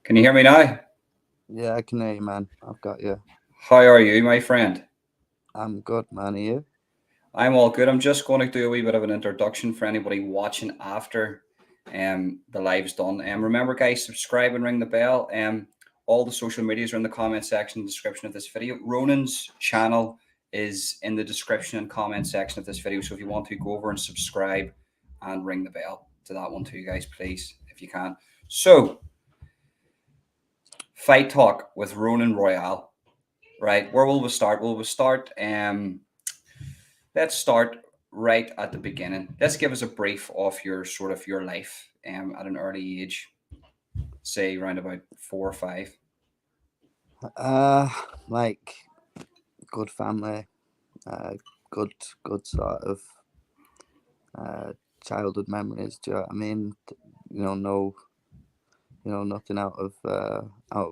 Can you hear me now? Yeah, I can hear you, man. I've got you. How are you, my friend? I'm good, man. Are you? I'm all good. I'm just going to do a wee bit of an introduction for anybody watching after the live's done. Remember, guys, subscribe and ring the bell. All the social medias are in the comment section and description of this video. Ronin's channel is in the description and comment section of this video. So if you want to, go over and subscribe and ring the bell to that one too, guys, please, if you can. So, fight talk with Ronin Royle. Right, where will we start? Let's start right at the beginning. Let's give us a brief of your sort of your life at an early age, say around about 4 or 5. Uh, like good family, uh, good sort of childhood memories. Do you know what I mean? No, nothing out of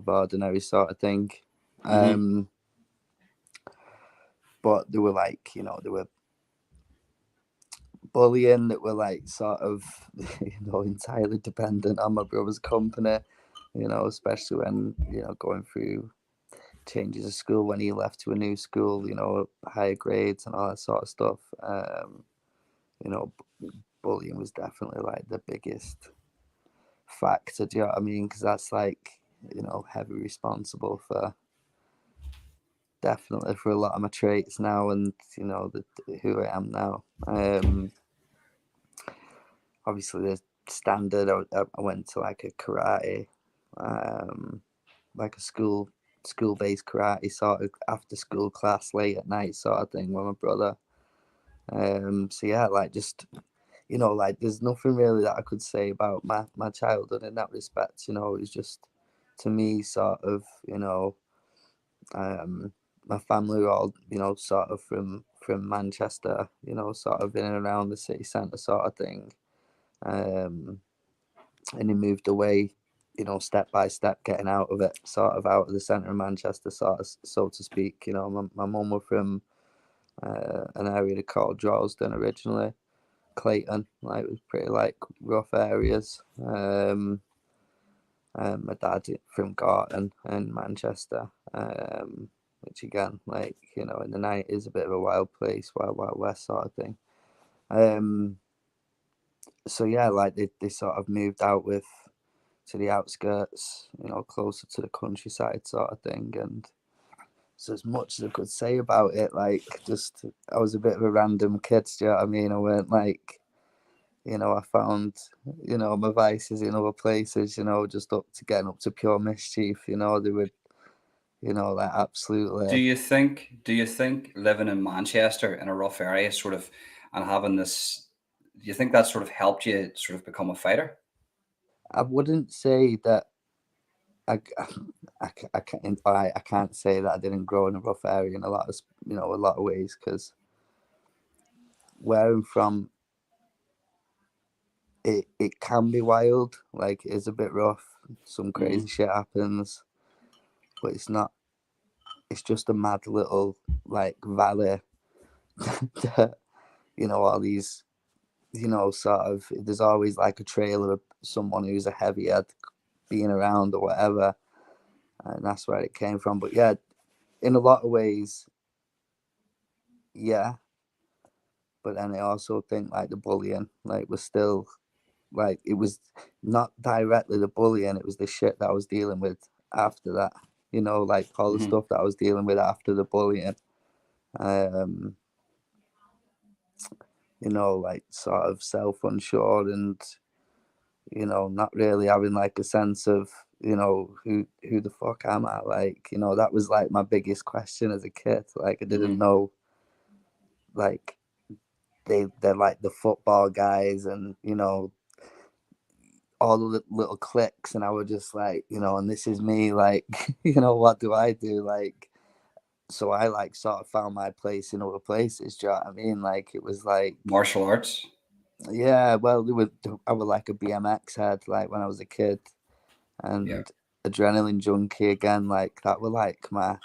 ordinary sort of thing. Mm-hmm. But they were like, they were bullying that were like sort of, entirely dependent on my brother's company. Especially when going through changes of school when he left to a new school, higher grades and all that sort of stuff. You know, bullying was definitely like the biggest factor. Do you know what I mean? Because that's like, heavy responsible for definitely for a lot of my traits now, and who I am now. Obviously, the standard. I went to like a karate, like a school-based karate sort of after school class late at night sort of thing with my brother. So yeah, like just like there's nothing really that I could say about my childhood in that respect. It was just to me sort of my family were all sort of from Manchester, sort of in and around the city centre sort of thing. And he moved away, step by step, getting out of it, sort of out of the centre of Manchester, sort of, so to speak. My mum was from an area called Droylsden originally, Clayton, like it was pretty like rough areas. My dad from Gorton in Manchester. which again, like, you know, in the night is a bit of a wild place, wild west sort of thing. So yeah, like they sort of moved out with to the outskirts, you know, closer to the countryside sort of thing. And so as much as I could say about it, like, just I was a bit of a random kid, do you know what I mean? I weren't like, you know, I found, you know, my vices in other places, you know, just up to getting up to pure mischief, you know, they would, you know, like absolutely. Do you think living in Manchester in a rough area sort of and having this, do you think that sort of helped you sort of become a fighter? I wouldn't say that I, I can't say that I didn't grow in a rough area in a lot of, you know, a lot of ways, because where I'm from, it can be wild, like it's a bit rough, some crazy Mm-hmm. shit happens, but it's not, it's just a mad little like valley that, you know, all these, you know, sort of, there's always like a trail of someone who's a heavy head being around or whatever, and that's where it came from. But yeah, in a lot of ways, yeah. But then I also think like the bullying, like, was still, like, it was not directly the bullying, it was the shit that I was dealing with after that. You know, like all the Mm-hmm. stuff that I was dealing with after the bullying. Um, you know, like sort of self unsure and, you know, not really having like a sense of, you know, who the fuck am I? Like, you know, that was like my biggest question as a kid. Like, I didn't Mm-hmm. know, like, they're like the football guys, and, you know, all the little cliques, and I was just like, you know, and this is me, like, you know, what do I do? Like, so I like sort of found my place in other places. Do you know what I mean? Like, it was like, Martial arts. yeah, well, I was like a BMX head, like when I was a kid, Yeah. and adrenaline junkie again. Like, that were like my,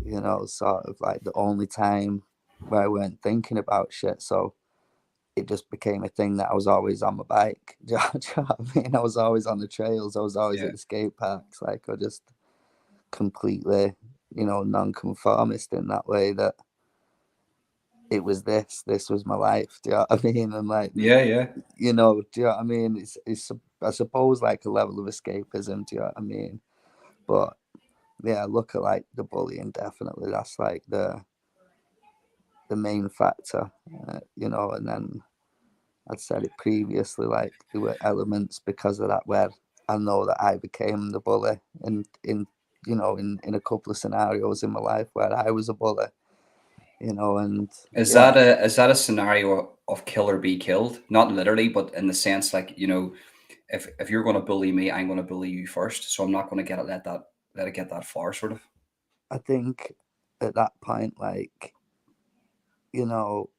you know, sort of like the only time where I weren't thinking about shit. So it just became a thing that I was always on my bike. Do you know what I mean? I was always on the trails. I was always Yeah. at the skate parks. Like, I just completely, you know, non-conformist in that way, that it was this was my life. Do you know what I mean? And like, Yeah. Yeah. you know, do you know what I mean? It's I suppose like a level of escapism. Do you know what I mean? But yeah, look at like the bullying. Definitely, that's like the main factor. You know, and then I'd said it previously, like there were elements because of that where I know that I became the bully in you know, in a couple of scenarios in my life where I was a bully, you know, and yeah, Is that a scenario of kill or be killed? Not literally, but in the sense like, you know, if you're going to bully me, I'm going to bully you first. So I'm not going to let it get that far, sort of. I think at that point, like, you know,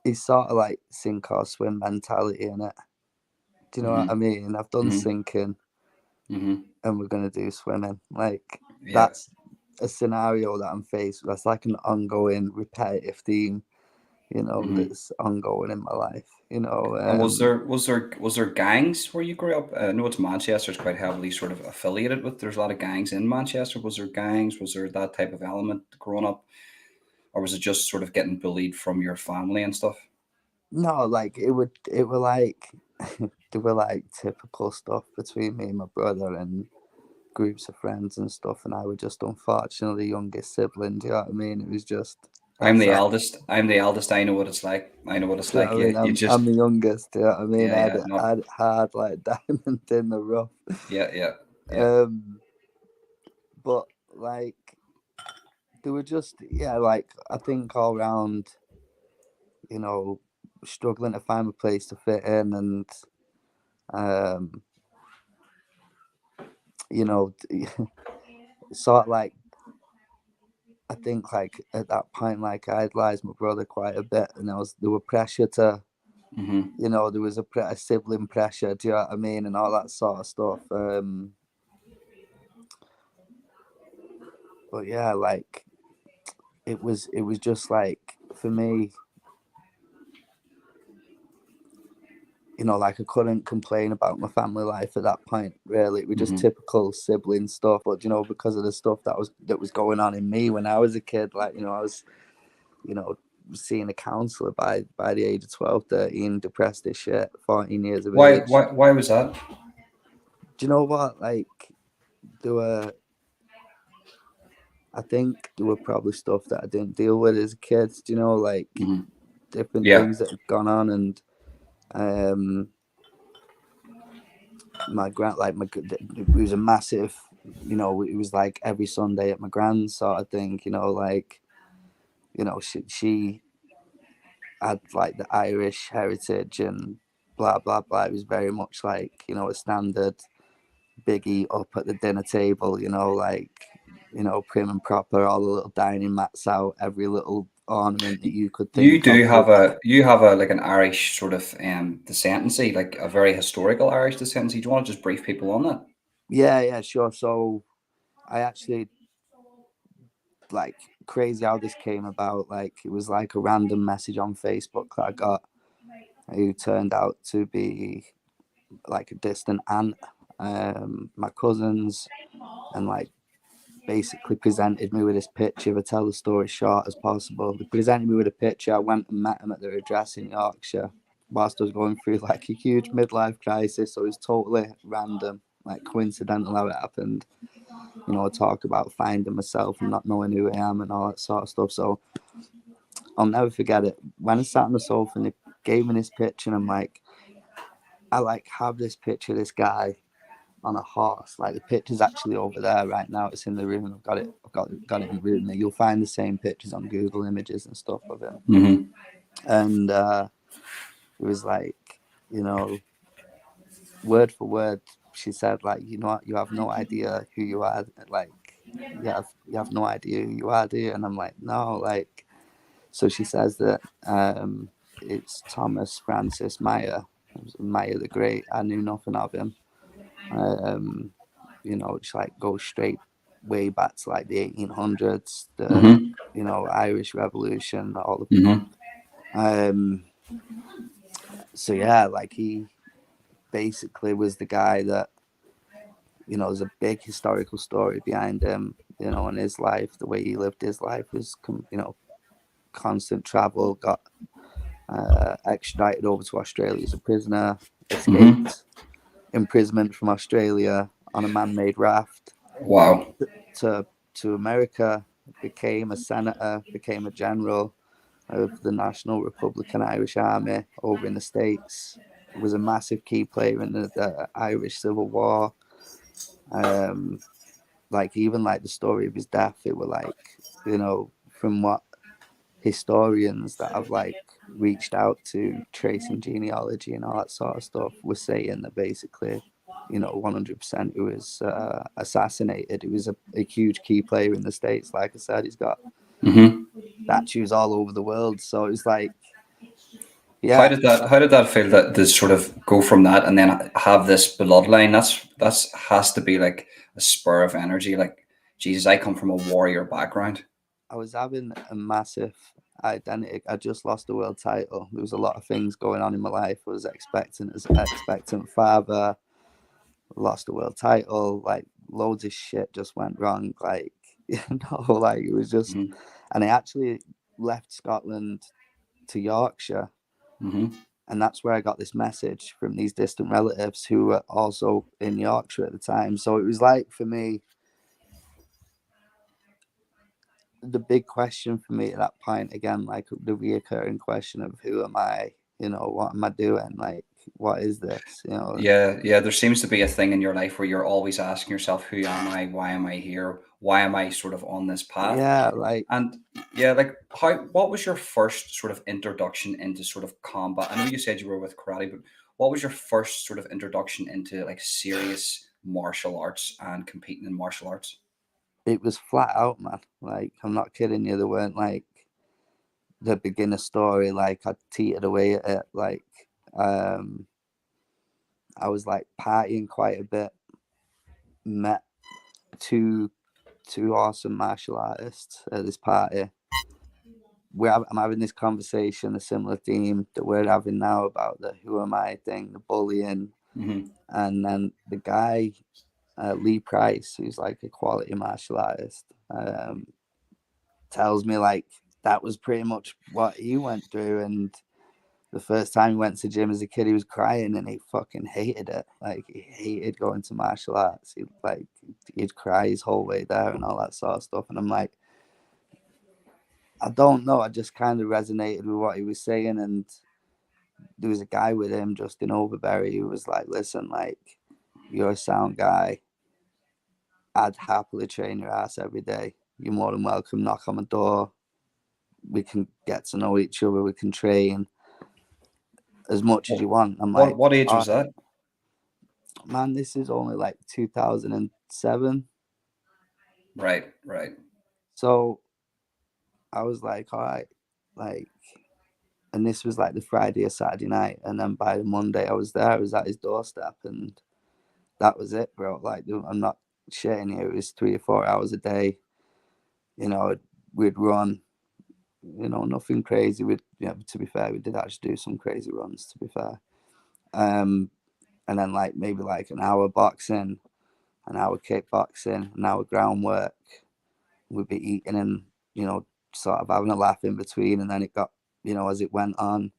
it's sort of like sink or swim mentality in it. Do you know what I Mm-hmm. mean? I've done Mm-hmm. sinking Mm-hmm. and we're gonna do swimming. Like, Yeah. that's a scenario that I'm faced with. That's like an ongoing repetitive theme, you know, Mm-hmm. that's ongoing in my life. You know, And was there gangs where you grew up? I know it's Manchester's quite heavily sort of affiliated with. There's a lot of gangs in Manchester. Was there gangs? Was there that type of element growing up, or was it just sort of getting bullied from your family and stuff? no, like it were like there were like typical stuff between me and my brother and groups of friends and stuff, and I was just unfortunately youngest sibling. Do you know what I mean? It was just, I'm that's the all. eldest. I'm the eldest. I know what it's like. I know what it's Do you know like. what I mean? You I'm just the youngest. Do you know what I mean? yeah, yeah, I no, had hard like diamond in the rough. yeah, yeah, yeah. Um, but like they were just, yeah, like I think all round, you know, struggling to find a place to fit in, and um, you know, sort of like, I think like at that point, like I idolized my brother quite a bit, and there were pressure to, Mm-hmm. you know, there was a sibling pressure. Do you know what I mean? And all that sort of stuff. But yeah, like it was just like, for me, you know, like I couldn't complain about my family life at that point. Really, it was just typical sibling stuff. But you know, because of the stuff that was going on in me when I was a kid, like you know, I was, you know, seeing a counselor by the age of 12, 13, depressed as shit, 14 years of Why age. why why was that? Do you know what? Like there were, I think there were probably stuff that I didn't deal with as a kid. Do you know, like Hmm. different Yeah. things that had gone on, and um my grand, like it was a massive, you know, it was like every Sunday at my grand's sort of thing, you know, like, you know, she had like the Irish heritage and blah blah blah. It was very much like, you know, a standard biggie up at the dinner table, you know, like, you know, prim and proper, all the little dining mats out, every little ornament that you could You think of do with. have a like an Irish sort of descendancy, like a very historical Irish descendancy. Do you want to just brief people on that? Yeah, yeah, sure. So I actually, like, crazy how this came about. Like it was like a random message on Facebook that I got, who turned out to be like a distant aunt, my cousins, and like basically presented me with this picture. If I tell the story short as possible, they presented me with a picture. I went and met them at their address in Yorkshire whilst I was going through like a huge midlife crisis. So it was totally random, like coincidental how it happened. You know, I talk about finding myself and not knowing who I am and all that sort of stuff. So I'll never forget it. When I sat on the sofa and they gave me this picture, and I'm like, I like have this picture of this guy on a horse. Like the picture's actually over there right now. It's in the room. I've got it. Got it in the room. You'll find the same pictures on Google Images and stuff of him. Hmm. And it was like, you know, word for word, she said, like, you know what, you have no idea who you are. Like, you have no idea who you are, do you? And I'm like, no, like. So she says that it's Thomas Francis Mayo, Mayo the Great. I knew nothing of him. Um, you know, it's like goes straight way back to like the 1800s, the, Hmm. you know, Irish Revolution, all Hmm. the so yeah, like he basically was the guy that, you know, there's a big historical story behind him, you know, and his life, the way he lived his life was, you know, constant travel, got extradited over to Australia as a prisoner, Hmm. escaped imprisonment from Australia on a man-made raft Wow. to America, became a senator, became a general of the National Republican Irish Army over in the States. Was a massive key player in the Irish Civil War. Um, like even like the story of his death, it were like, you know, from what historians that have like reached out to tracing genealogy and all that sort of stuff were saying that basically, you know, 100% he was assassinated. He was a huge key player in the States. Like I said, he's got Hmm. statues all over the world. So it's like, yeah, How did that feel to sort of go from that and then have this bloodline? That's has to be like a spur of energy. Like, Jesus, I come from a warrior background. I was having a massive identity. I just lost the world title. There was a lot of things going on in my life. I was expecting as expectant father, lost the world title, like loads of shit just went wrong. Like, you know, like it was just, Hmm. and I actually left Scotland to Yorkshire, Hmm. and that's where I got this message from these distant relatives who were also in Yorkshire at the time. So it was like, for me, the big question for me at that point, again, like the reoccurring question of who am I, you know, what am I doing, like what is this, you know? Yeah, yeah. There seems to be a thing in your life where you're always asking yourself, "Who am I? Why am I here? Why am I sort of on this path?" Yeah, like And yeah, like what was your first sort of introduction into sort of combat? I know you said you were with karate, but what was your first sort of introduction into like serious martial arts and competing in martial arts? it was flat out, man. Like I'm not kidding you, there weren't like the beginner story, like I teetered away at it. Like um I was like partying quite a bit, met two awesome martial artists at this party. I'm having this conversation, a similar theme that we're having now about the who am I thing, the bullying, Mm-hmm. and then the guy Lee Price, who's like a quality martial artist, tells me like that was pretty much what he went through. And the first time he went to gym as a kid, he was crying and he fucking hated it. Like he hated going to martial arts. He'd cry his whole way there and all that sort of stuff. And I'm like, I don't know. I just kind of resonated with what he was saying. And there was a guy with him, Justin Overberry, who was like, listen, like, you're a sound guy. I'd happily train your ass every day. You're more than welcome. Knock on my door. We can get to know each other. We can train as much as you want. I'm like, What age all was right, that? man, this is only like 2007. Right, right. So I was like, all right, like, and this was like the Friday or Saturday night. And then by the Monday, I was there. I was at his doorstep, and that was it, bro. Like, I'm not shitting you. It was 3 or 4 hours a day. You know, we'd run. You know, nothing crazy. To be fair, we did actually do some crazy runs. To be fair, and then like maybe like an hour boxing, an hour kickboxing, an hour groundwork. We'd be eating and sort of having a laugh in between, and then it got as it went on,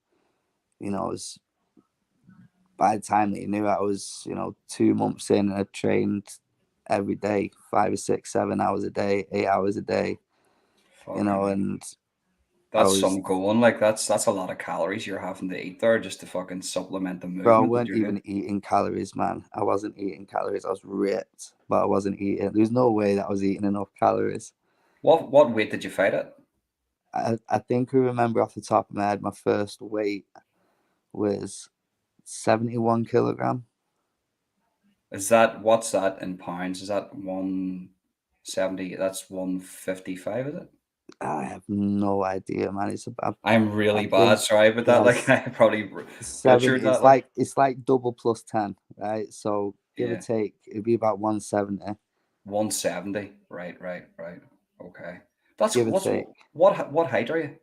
it was by the time that you knew it, I was 2 months in, and I trained every day, 5 or 6, 7 hours a day, 8 hours a day, Fucking hell. and I That's was, some going. Like that's a lot of calories you're having to eat there just to fucking supplement the bro, I movement that weren't you're doing. even eating calories, man. I wasn't eating calories. I was ripped, but I wasn't eating. There's no way that I was eating enough calories. What weight did you fight at? I think I remember off the top of my head, my first weight was 71 kilogram. Is that what's that in pounds? Is that 170? That's 155, is it? I have no idea, man. I'm I really bad. think, Sorry about that. yeah, Like I probably seven. butchered that. Like It's like double plus 10, right? So give or yeah, take, it'd be about 170, 170. Right, right, right. Okay. That's give or take. what height are you?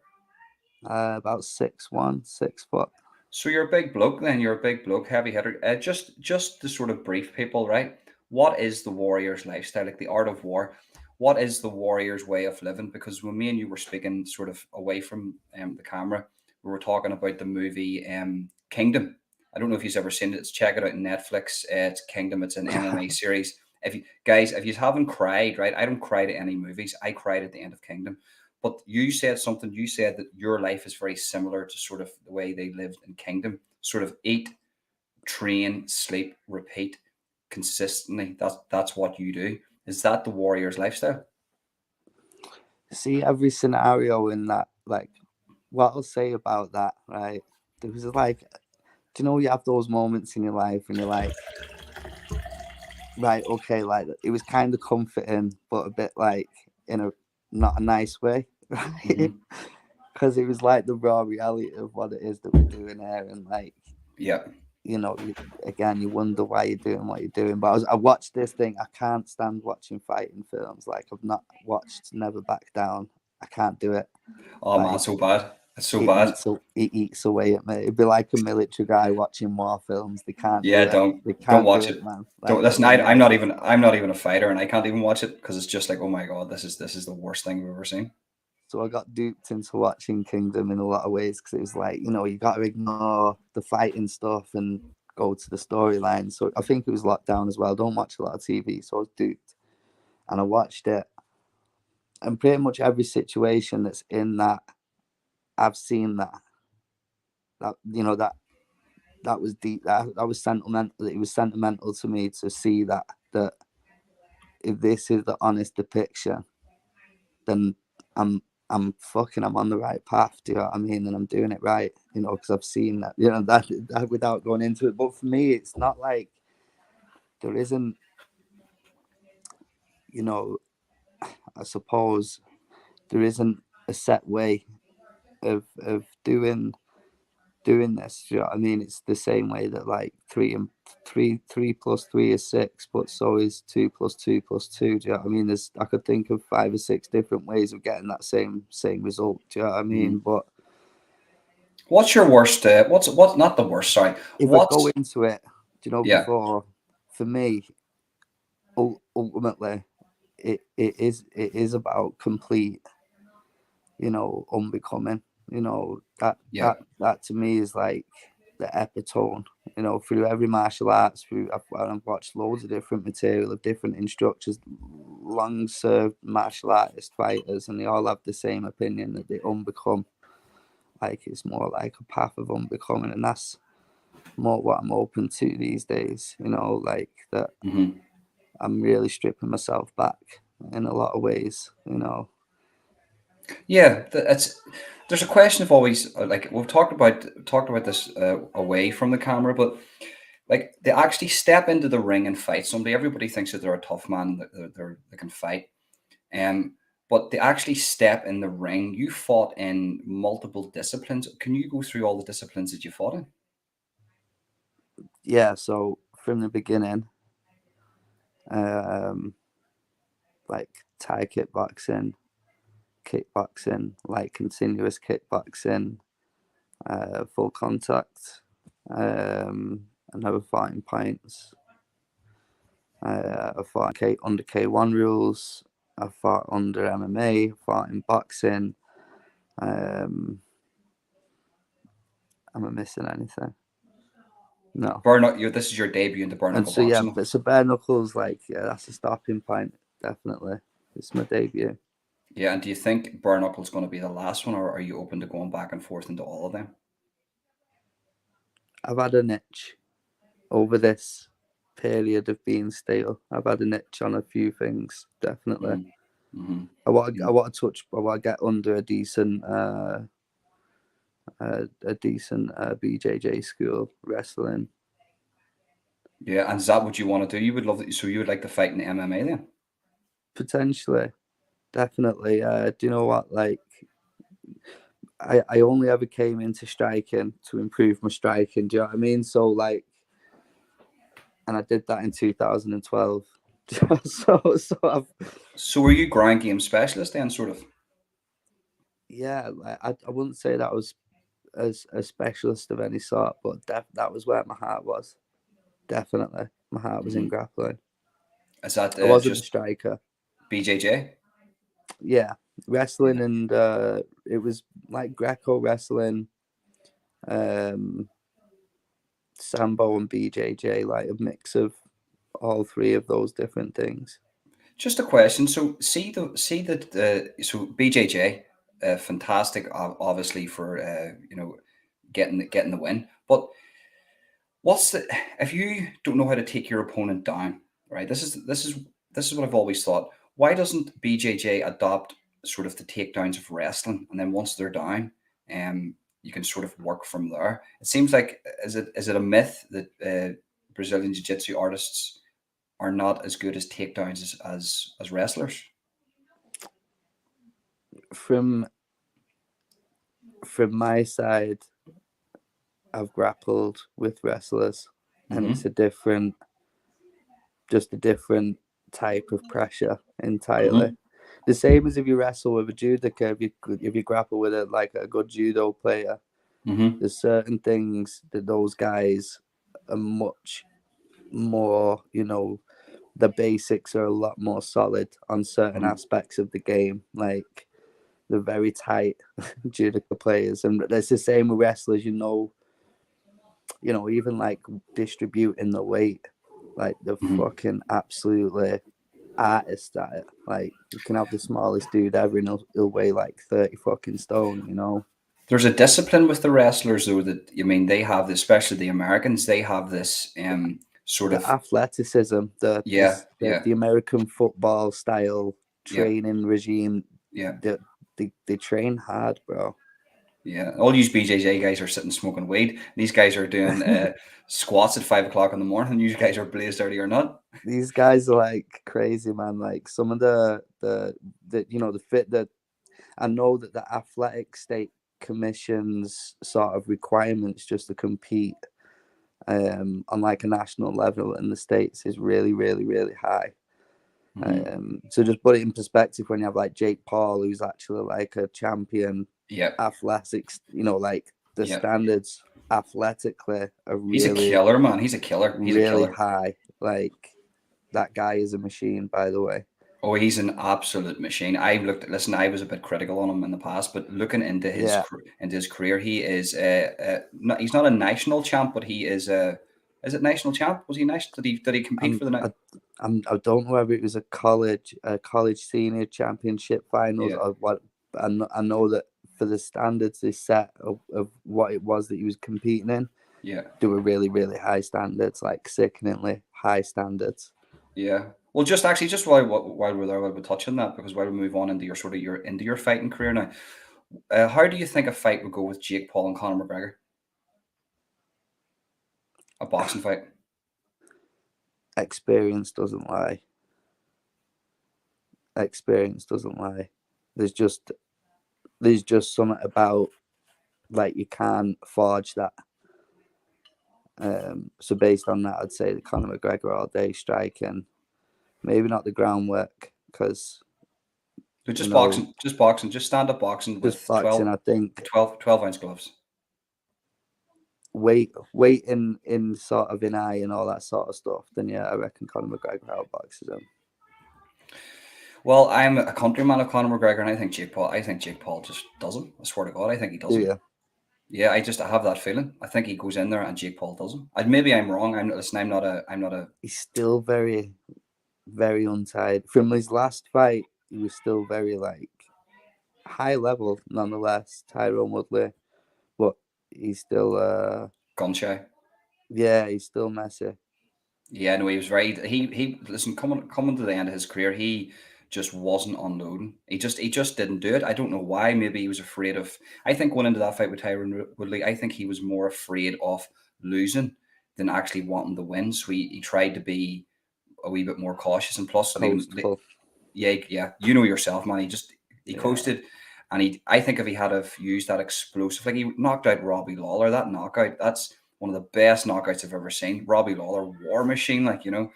About 6'1", 6 foot. So you're a big bloke then. You're a big bloke, heavy hitter. Just to sort of brief people, right? What is the warrior's lifestyle, like the art of war? What is the warrior's way of living? Because when me and you were speaking sort of away from the camera, we were talking about the movie Kingdom. I don't know if you've ever seen it. It's check it out on Netflix. It's Kingdom. It's an MMA series. If you guys, if you haven't cried, right? I don't cry to any movies. I cried at the end of Kingdom. But you said something. You said that your life is very similar to sort of the way they lived in Kingdom. Sort of eat, train, sleep, repeat consistently. That's what you do. Is that the warrior's lifestyle? See, every scenario in that, like, what I'll say about that, right? There was like, do you know, you have those moments in your life and you're like, right, okay, like it was kind of comforting, but a bit like in a not a nice way, right? Hmm. Because it was like the raw reality of what it is that we're doing here, and like Yeah. again, you wonder why you're doing what you're doing. But I watched this thing. I can't stand watching fighting films. Like I've not watched Never Back Down. I can't do it. Oh man, Like so bad. It's so bad. it eats away at me. It'd be like a military guy watching war films. They can't Yeah, do it. don't They don't can't do watch it, it. man. Don't Like listen. they're amazing. I'm not even a fighter, and I can't even watch it because it's just like, oh my god, this is the worst thing I've ever seen. So I got duped into watching Kingdom in a lot of ways because it was like, you got to ignore the fighting stuff and go to the storyline. So I think it was locked down as well. Don't watch a lot of TV, so I was duped. And I watched it, and pretty much every situation that's in that, I've seen that. That that was deep. That was sentimental. It was sentimental to me to see that if this is the honest depiction, then I'm I'm on the right path. Do you know what I mean? And I'm doing it right. Because I've seen that. That without going into it. But for me, it's not like there isn't. You know, I suppose there isn't a set way of doing doing this. Do you know what I mean? It's the same way that like 3 plus 3 is 6, but so is 2 plus 2 plus 2. Do you know what I mean? I could think of 5 or 6 different ways of getting that same result. Do you know what I mean? But What's your worst? What's not the worst? Sorry. if I go What's into it, do you know, yeah. before, for me, ultimately, it is about complete, unbecoming. That Yeah. that to me is like the epitome. Through every martial arts, I've watched loads of different material of different instructors, long served martial artist fighters, and they all have the same opinion that they unbecome. Like it's more like a path of unbecoming, and that's more what I'm open to these days. Like that Hmm. I'm really stripping myself back in a lot of ways. Yeah. It's there's a question of always like we've talked about this away from the camera, but like they actually step into the ring and fight somebody. Everybody thinks that they're a tough man, that they can fight. Um, but they actually step in the ring. You fought in multiple disciplines. Can you go through all the disciplines that you fought in? Yeah, so from the beginning, um, like Thai kickboxing, like continuous kickboxing, full contact. I never fought in pints. I fought under K1 rules. I fought under MMA. Fought in boxing. Um, am I missing anything? No. This is your debut into bare And knuckle so yeah, boxing, though. but so bare knuckles, like yeah, that's a stopping point. Definitely, it's my debut. Yeah, and do you think bare knuckle's going to be the last one, or are you open to going back and forth into all of them? I've had an itch over this period of being stale. I've had an itch on a few things, definitely. Mm-hmm. Mm-hmm. I want to touch. I want to get under a decent BJJ school wrestling. Yeah, and is that what you want to do? You would love it. So you would like to fight in MMA then? Potentially, definitely. Do you know what? Like, I only ever came into striking to improve my striking. Do you know what I mean? So like, and I did that in 2012. so So were you ground game specialist then, sort of? yeah, like, I wouldn't say that I was as a specialist of any sort, but that was where my heart was. Definitely, my heart was in Mm-hmm. grappling. Is that I wasn't a just striker. BJJ? Yeah, wrestling, Yeah. and it was like Greco wrestling, um, Sambo and BJJ, like a mix of all three of those different things. Just a question. So so BJJ, fantastic, obviously for getting the win. But what's the if you don't know how to take your opponent down, right? This is what I've always thought. Why doesn't BJJ adopt sort of the takedowns of wrestling, and then once they're down, you can sort of work from there. It seems like is it a myth that Brazilian jiu-jitsu artists are not as good as takedowns as wrestlers? From my side, I've grappled with wrestlers, and it's Mm-hmm. just a different type of pressure entirely. Mm-hmm. The same as if you wrestle with a judoka, if you grapple with a good judo player, Mm-hmm. there's certain things that those guys are much more, the basics are a lot more solid on certain Mm-hmm. aspects of the game. Like the very tight judoka players, and it's the same with wrestlers. Even like distributing the weight, like the Mm-hmm. fucking absolutely artist at it. Like you can have the smallest dude ever, and he'll weigh like 30 fucking stone. There's a discipline with the wrestlers, though, that I mean they have, especially the Americans. They have this sort The of athleticism, yeah, yeah, the American football style yeah, training regime. yeah, They train hard, bro. yeah. All these BJJ guys are sitting smoking weed. These guys are doing squats at 5 o'clock in the morning. You guys are blazed early or not. These guys are like crazy, man. Like some of the fit that I know that the athletic state commission's sort of requirements just to compete on like a national level in the States is really, really, really high. So just put it in perspective when you have like Jake Paul, who's actually like a champion athletics, like the standards athletically are He's a really, killer, man. He's a killer. He's really a killer. high. Like that guy is a machine, by the way. Oh, he's an absolute machine. Listen, I was a bit critical on him in the past, but looking into his career, he is he's not a national champ, but he is it national champ? Was he national? Did he compete for the I don't know whether it was a college senior championship finals or what. I know that for the standards they set of what it was that he was competing in, there were really, really high standards, like sickeningly high standards. Yeah. Well, just while we're there, while we're touching that, because while we move on into your fighting career now, how do you think a fight would go with Jake Paul and Conor McGregor? A boxing fight. Experience doesn't lie. There's just something about, like, you can't forge that. So based on that, I'd say the Conor McGregor all day striking, maybe not the groundwork, because just boxing, just stand up boxing with boxing, 12, I think 12-ounce gloves. Weight in sort of in eye and all that sort of stuff, then yeah, I reckon Conor McGregor outboxes him. Well, I'm a countryman of Conor McGregor, and I think Jake Paul just doesn't. I swear to God, I think he doesn't. Yeah, I have that feeling. I think he goes in there and Jake Paul doesn't. Maybe I'm wrong. I'm not a. He's still very, very untied. From his last fight, he was still very, like, high level nonetheless, Tyrone Woodley, but he's still gun shy. Yeah, he's still messy. Yeah, no, he was right. He listen, coming to the end of his career, he just wasn't unloading. He just didn't do it. I don't know why. Maybe he was afraid of. I think going into that fight with Tyrone Woodley, I think he was more afraid of losing than actually wanting to win. So he tried to be a wee bit more cautious, and plus, yeah, you know yourself, man. He coasted, and I think if he had have used that explosive, like he knocked out Robbie Lawler, that knockout, that's one of the best knockouts I've ever seen. Robbie Lawler, war machine, like, and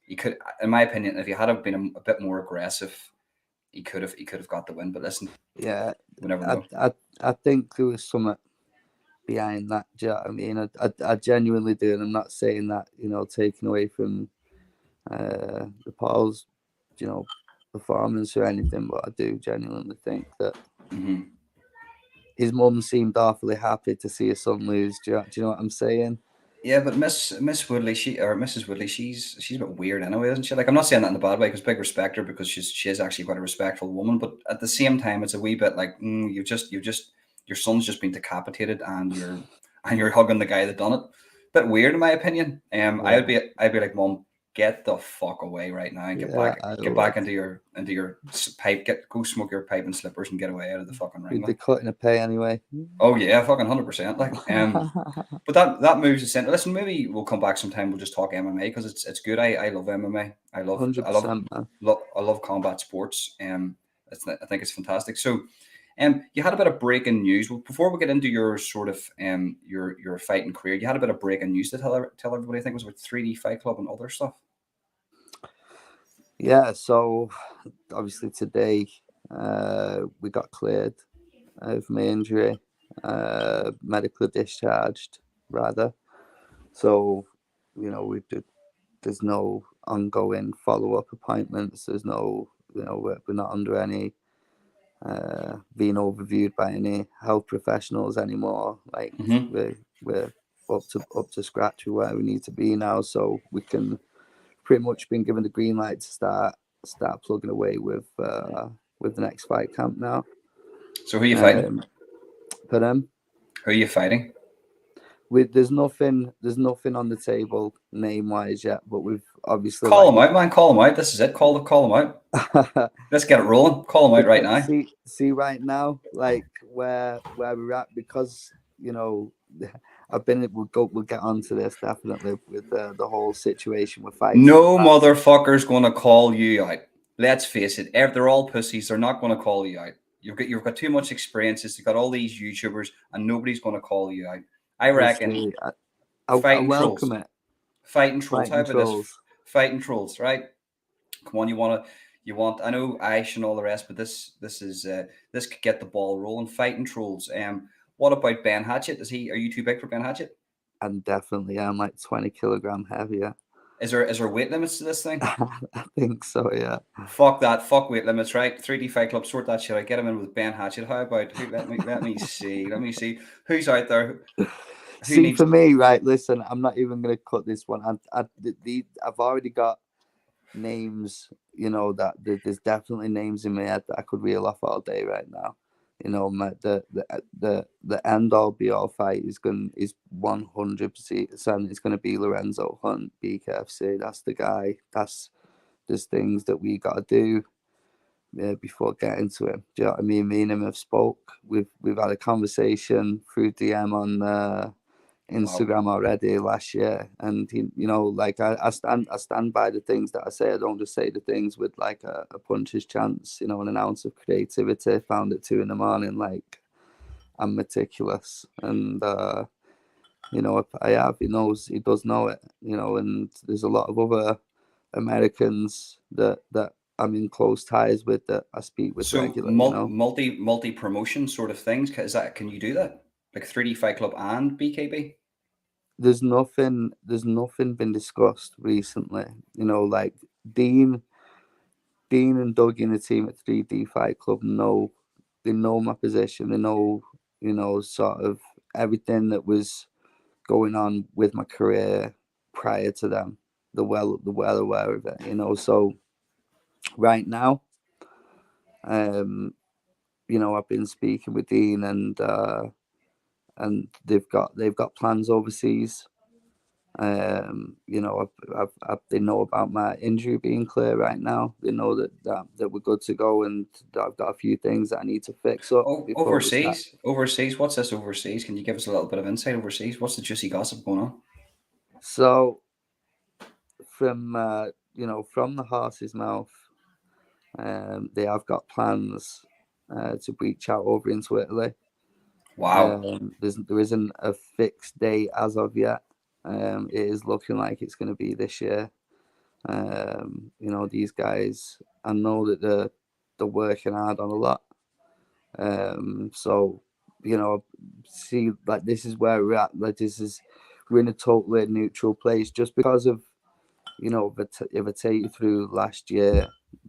he could, in my opinion, if he had have been a bit more aggressive, he could have got the win. But listen, yeah, we never know. I think there was something behind that. Do you know what I mean? I genuinely do, and I'm not saying that, taking away from the Paul's, performance or anything, but I do genuinely think that his mum seemed awfully happy to see her son lose. Do you know what I'm saying? Yeah, but Miss Woodley, Mrs. Woodley, she's a bit weird anyway, isn't she? Like, I'm not saying that in a bad way, because big respect her, because she is actually quite a respectful woman. But at the same time, it's a wee bit like your son's just been decapitated, and you're hugging the guy that done it. Bit weird in my opinion. I'd be like, Mum, get the fuck away right now and get back into your pipe. Go smoke your pipe and slippers and get away out of the fucking ring. They're cutting a pay anyway. Oh yeah, fucking 100%. Like, but that moves us into. Listen, maybe we'll come back sometime. We'll just talk MMA, because it's good. I love MMA. I love combat sports. I think it's fantastic. So, you had a bit of breaking news. Well, before we get into your sort of your fighting career, you had a bit of breaking news to tell everybody. I think it was about 3D Fight Club and other stuff. Yeah. So obviously today we got cleared of my injury, medically discharged rather. So there's no ongoing follow-up appointments. There's no, we're not under any being overviewed by any health professionals anymore. Like, we're up to scratch with where we need to be now, so we can pretty much been given the green light to start plugging away with the next fight camp now. So who are you fighting? Who are you fighting? There's nothing on the table name wise yet, but we've obviously call him out, man. Call him out. This is it. Call him out. Let's get it rolling. Call him out right now. See right now, like where we're at, because I've been. We'll get onto this definitely with the whole situation with fights. No motherfucker's going to call you out. Let's face it. They're all pussies. They're not going to call you out. you've got too much experiences. You've got all these YouTubers, and nobody's going to call you out. I We'll reckon see. I fighting trolls, welcome it. fighting trolls. How Fighting about this? trolls. Fighting trolls, right? Come on, you want. I know Ash and all the rest, but this could get the ball rolling. Fighting trolls. What about Ben Hatchett? Are you too big for Ben Hatchett? And definitely, I'm like 20 kilogram heavier. Is there weight limits to this thing? I think so. Yeah. Fuck that. Fuck weight limits, right? 3D Fight Club, sort that shit. I get him in with Ben Hatchett. How about who? Let me see. Let me see who's out there. Who See, needs? for me, right? Listen, I'm not even gonna cut this one. I've already got names. There's definitely names in my head that I could reel off all day right now. The end all be all fight is 100%. It's gonna be Lorenzo Hunt, BKFC. That's the guy. There's things that we gotta do before getting to him. Do you know what I mean? Me and him have spoke. We've had a conversation through DM on Wow. Instagram already last year, and I stand by the things that I say. I don't just say the things with like a puncher's chance, an ounce of creativity found at 2 a.m. Like, I'm meticulous, and if I have, he does know it, and there's a lot of other Americans that I'm in close ties with that I speak with So regular. multi promotion sort of things. Can you do that? Like 3D Fight Club and BKB? There's nothing been discussed recently. Like Dean Dean and Doug in the team at 3D Fight Club they know my position. They know, sort of everything that was going on with my career prior to them. They're well aware of it. So right now, um, I've been speaking with Dean, and they've got plans overseas. They know about my injury being clear right now. They know that we're good to go, and that I've got a few things that I need to fix up Oh, before we start. overseas. What's this overseas? Can you give us a little bit of insight overseas? What's the juicy gossip going on? So from the horse's mouth, they have got plans to reach out over into Italy. Wow. There isn't a fixed date as of yet. It is looking like it's going to be this year. These guys, I know that they're working hard on a lot. So, see, like, this is where we're at. Like, we're in a totally neutral place just because of, if I take you through last year,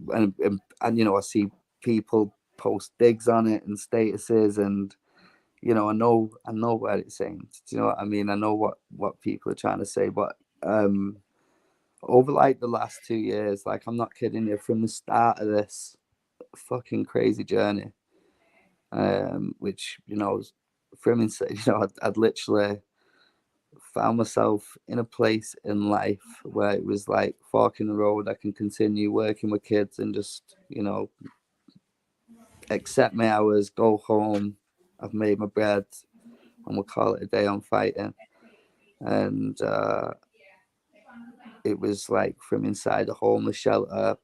and I see people post digs on it and statuses, and I know where it's aimed. Do you know what I mean? I know what people are trying to say, but over like the last 2 years, like, I'm not kidding you, from the start of this fucking crazy journey, which from inside, I'd literally found myself in a place in life where it was like fork in the road. I can continue working with kids and just accept my hours, go home. I've made my bread, and we'll call it a day on fighting. And it was like from inside a homeless shelter,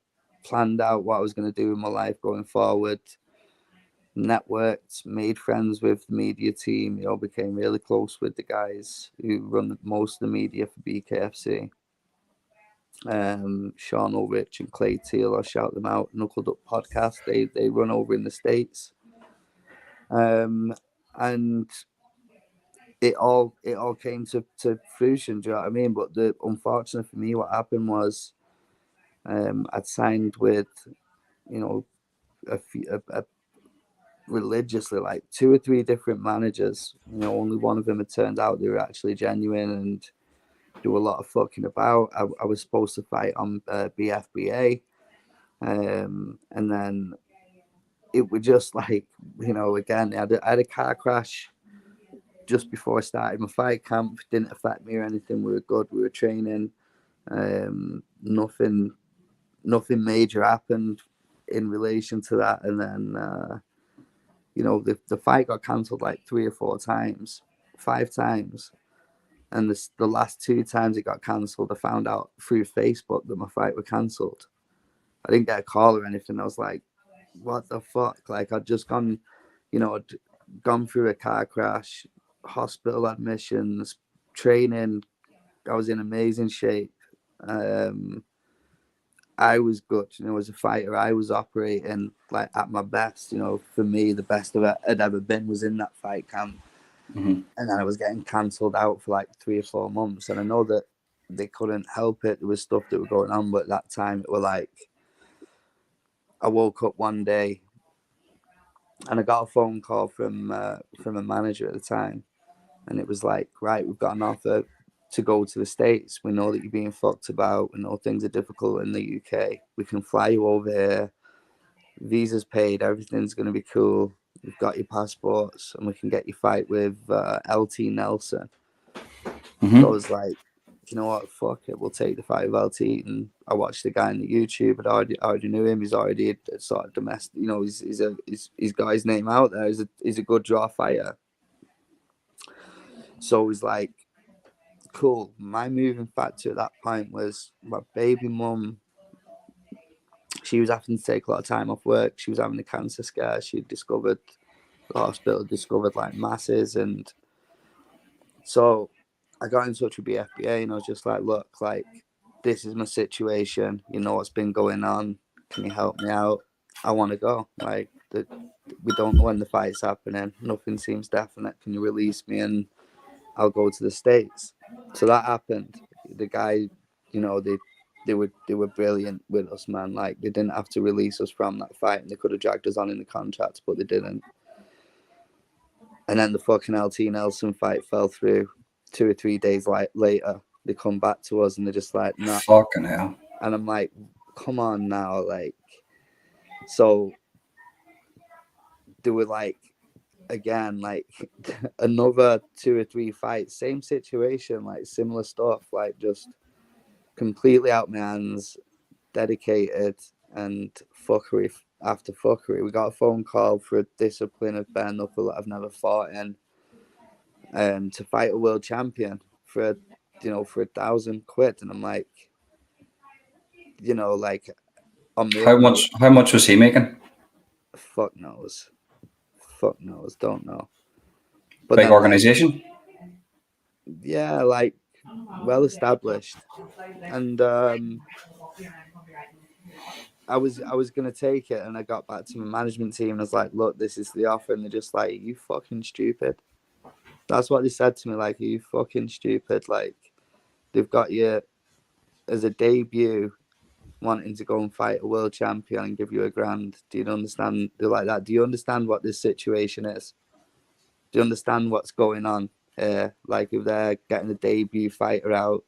planned out what I was going to do in my life going forward, networked, made friends with the media team, became really close with the guys who run most of the media for BKFC. Sean Ulrich and Clay Teal, I'll shout them out. Knuckled Up Podcast, they run over in the States. And it all came to fruition, do you know what I mean? But the unfortunate for me, what happened was, I'd signed with, a few, religiously, like 2 or 3 different managers. Only one of them had turned out they were actually genuine and do a lot of fucking about. I was supposed to fight on BFBA, and then it was just like, again, I had a car crash just before I started my fight camp. Didn't affect me or anything. We were good. We were training. Nothing major happened in relation to that, and then the fight got cancelled like 3 or 4 times, 5 times, and the last 2 times it got cancelled, I found out through Facebook that my fight was cancelled. I didn't get a call or anything. I was like, what the fuck? Like, I'd just gone, gone through a car crash, hospital admissions, training. I was in amazing shape. Um, I was good, as a fighter. I was operating like at my best. For me, the best I'd ever been was in that fight camp. Mm-hmm. And then I was getting cancelled out for like 3 or 4 months. And I know that they couldn't help it. There was stuff that were going on, but at that time it were like, I woke up one day and I got a phone call from a manager at the time, and it was like, right, we've got an offer to go to the States. We know that you're being fucked about. We know things are difficult in the UK. We can fly you over here. Visa's paid. Everything's going to be cool. We've got your passports, and we can get you fight with LT Nelson. So I Mm-hmm. was like, you know what, fuck it, we'll take the fight with LT. And I watched the guy on the YouTube. I already knew him. He's already a sort of domestic. He's got his name out there. He's a good draw fighter. So it was like, cool. My moving factor at that point was my baby mum. She was having to take a lot of time off work. She was having a cancer scare. She discovered the hospital discovered like masses, and so I got in touch with BFBA and I was just like, look, like, this is my situation. You know what's been going on. Can you help me out? I want to go. Like, we don't know when the fight's happening. Nothing seems definite. Can you release me and I'll go to the States? So that happened. The guy, they were brilliant with us, man. Like, they didn't have to release us from that fight, and they could have dragged us on in the contracts, but they didn't. And then the fucking LT Nelson fight fell through. 2 or 3 days later, they come back to us and they're just like, nah. Fucking hell. And I'm like, come on now. Like, so they were like, again, like another 2 or 3 fights, same situation, like similar stuff, like just completely out my hands, dedicated, and fuckery after fuckery. We got a phone call for a discipline of bare knuckle that I've never fought in. To fight a world champion for for £1,000, and I'm like, like, on my How own, much? How much was he making? fuck knows, don't know. But Big then, like, organization. yeah, like, well established, and I was gonna take it, and I got back to my management team and I was like, look, this is the offer, and they're just like, you fucking stupid. That's what they said to me, like, are you fucking stupid? Like, they've got you as a debut wanting to go and fight a world champion and give you £1,000. Do you understand? They're like that. Do you understand what this situation is? Do you understand what's going on here? Like, if they're getting a debut fighter out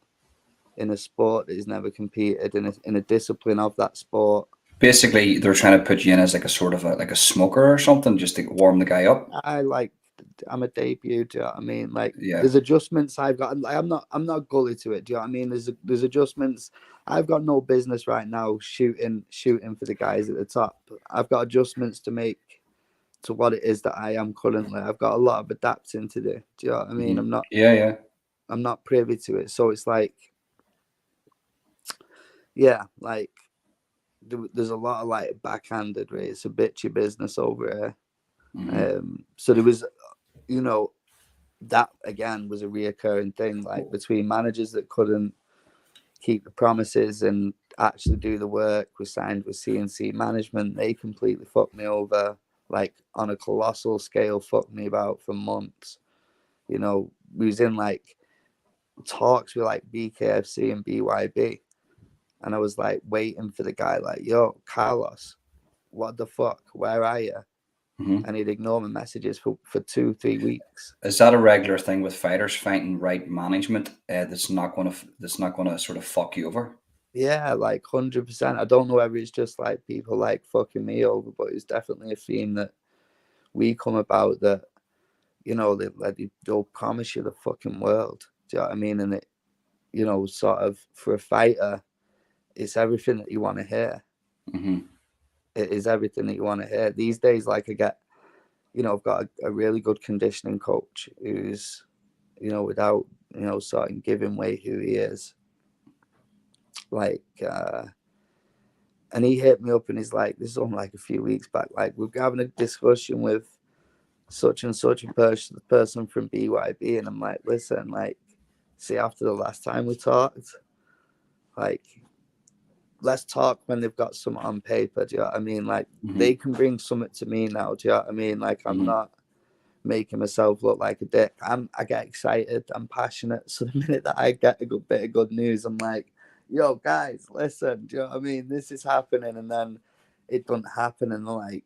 in a sport that he's never competed in a discipline of that sport. Basically, they're trying to put you in as like a sort of like a smoker or something, just to warm the guy up. I'm a debut. Do you know what I mean? Like, Yeah. there's adjustments I've got. Like, I'm not gully to it. Do you know what I mean? There's adjustments. I've got no business right now shooting for the guys at the top. I've got adjustments to make to what it is that I am currently. I've got a lot of adapting to do. Do you know what I mean? Hmm. Yeah, yeah. I'm not privy to it. So it's like, yeah, like, there's a lot of like backhanded, right? It's a bitchy business over here. Hmm. So there was, you know, that again was a reoccurring thing, like between managers that couldn't keep the promises and actually do the work. We signed with CNC management. They completely fucked me over, like on a colossal scale, fucked me about for months. We was in like talks with like BKFC and BYB. And I was like waiting for the guy, like, yo, Carlos, what the fuck? Where are you? Hmm. And he'd ignore my messages for 2 3 weeks. Is that a regular thing with fighters finding right management that's not gonna sort of fuck you over? Yeah, like 100%. I don't know whether it's just like people like fucking me over, but it's definitely a theme that we come about, that, they'll promise you the fucking world. Do you know what I mean? And it, sort of for a fighter, it's everything that you want to hear. Hmm. It is everything that you want to hear. These days, like, I've got a really good conditioning coach who's, without, sort of giving away who he is, like, And he hit me up and he's like, this is only like a few weeks back, like, we're having a discussion with such and such a person from BYB. And I'm like, listen, like, see, after the last time we talked, like, let's talk when they've got something on paper. Do you know what I mean? Like, they can bring something to me now. Do you know what I mean? Like, I'm not making myself look like a dick. I get excited. I'm passionate. So the minute that I get a good bit of good news, I'm like, yo, guys, listen. Do you know what I mean? This is happening. And then it doesn't happen. And they're like,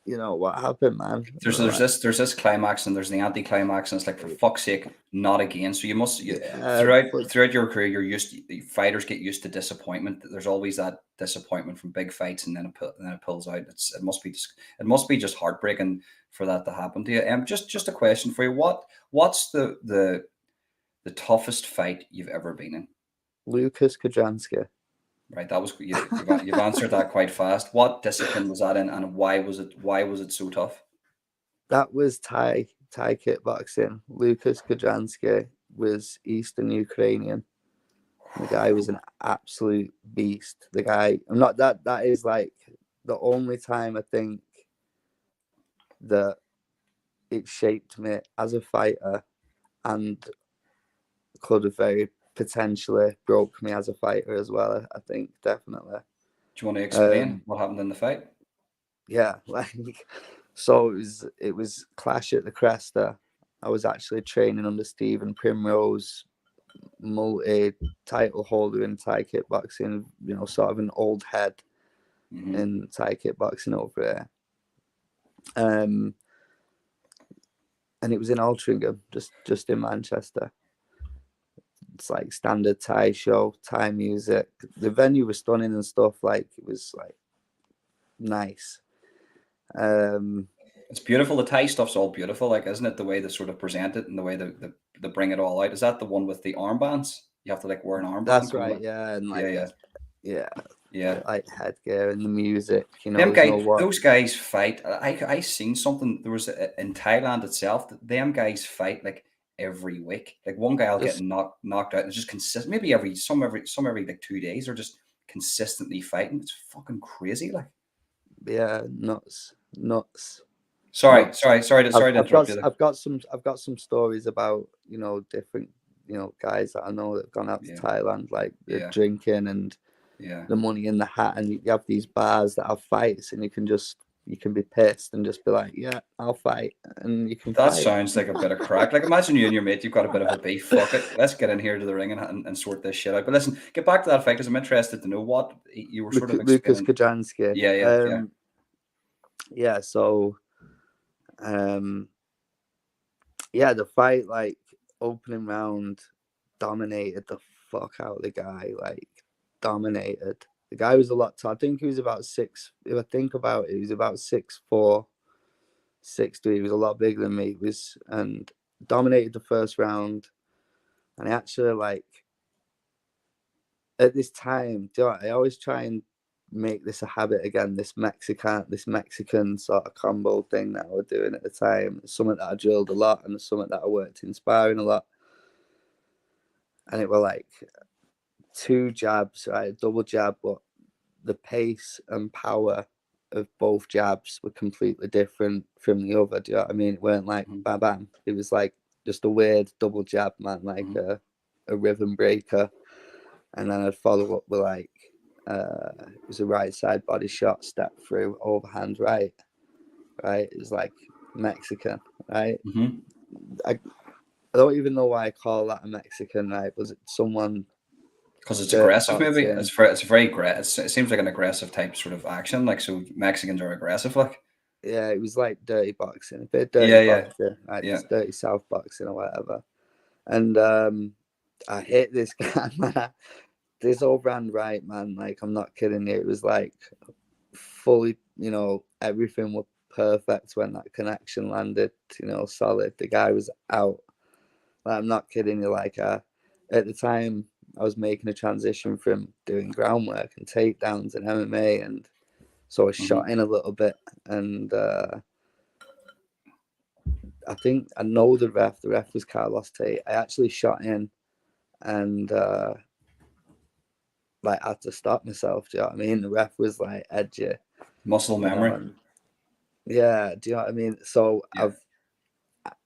you know, what happened, man? There's Like, this climax and there's the anti-climax, and it's like, for fuck's sake, not again. So yeah, throughout your career, fighters get used to disappointment. There's always that disappointment from big fights, and then it pulls out. It must be just heartbreaking for that to happen to you. Just a question for you: what's the toughest fight you've ever been in? Lucas Kajansky. Right, that was you've answered that quite fast. What discipline was that in, and why was it so tough? That was Thai kickboxing. Lucas Kajansky was Eastern Ukrainian. The guy was an absolute beast. The guy, I'm not that. That is like the only time I think that it shaped me as a fighter, and could have very potentially broke me as a fighter as well. I think definitely. Do you want to explain what happened in the fight? Yeah, like, so it was Clash at the Cresta. I was actually training under Stephen Primrose, multi-title holder in Thai kickboxing, you know, sort of an old head in Thai kickboxing over here. And it was in Altrincham, just in Manchester. It's like standard Thai show, Thai music. The venue was stunning and stuff. Like, it was like nice. It's beautiful. The Thai stuff's all beautiful, like, isn't it? The way they sort of present it and the way they bring it all out. Is that the one with the armbands? You have to like wear an armband That's going right, like, yeah, and yeah, like, yeah, yeah, yeah. like headgear and the music. You know, Them there's no guys, what. those guys fight. I seen something. There was in Thailand itself. Them guys fight like every week. Like, one guy will get Just knocked out. It's just consistent. Maybe every like 2 days, or just consistently fighting. It's fucking crazy. Like, yeah, nuts, nuts. sorry, Nuts. sorry to interrupt you there. I've got some stories about, you know, different, you know, guys that I know that have gone out to Yeah, Thailand, like they're yeah, drinking and yeah. the money in the hat, and you have these bars that have fights, and you can be pissed and just be like, yeah, I'll fight, and you can That fight. sounds like a bit of crack. Like, imagine you and your mate, you've got a bit of a beef. Fuck it. Let's get in here to the ring and sort this shit out. But listen, get back to that fight, because I'm interested to know what you were sort of Lucas explaining. Kajansky. Yeah, yeah, yeah. Yeah, so um yeah, the fight, like, opening round, dominated the fuck out of the guy, like, dominated. The guy was a lot tall. I think he was about six. If I think about it, he was about 6'4", 6'3". He was a lot bigger than me. He was, and dominated the first round. And I actually, like, at this time, do you know what, I always try and make this a habit again. This Mexican sort of combo thing that I was doing at the time. It's something that I drilled a lot, and it's something that I worked in sparring a lot. And it were like 2 jabs, right? Double jab, but the pace and power of both jabs were completely different from the other. Do you know what I mean? It weren't like bam bam. It was like just a weird double jab, man, like a rhythm breaker. And then I'd follow up with like it was a right side body shot, step through, overhand right. Right? It was like Mexican, right? I don't even know why I call that a Mexican, right? Was it someone Because it's dirty aggressive, maybe. boxing? It's very aggressive. It seems like an aggressive type sort of action. Like, so Mexicans are aggressive, like. Yeah, it was like dirty boxing, a bit of dirty Yeah, yeah, boxing, like yeah. just dirty South boxing or whatever. And I hit this guy, man. This all ran right, man. Like, I'm not kidding you. It was like fully, you know, everything was perfect when that connection landed, you know, solid. The guy was out. Like, I'm not kidding you. Like, at the time, I was making a transition from doing groundwork and takedowns and MMA, and so I shot in a little bit. And I think I know the ref. The ref was Carlos Tate. I actually shot in, and like had to stop myself. Do you know what I mean? The ref was like edgy, Muscle you know, memory. and yeah, do you know what I mean? So Yeah.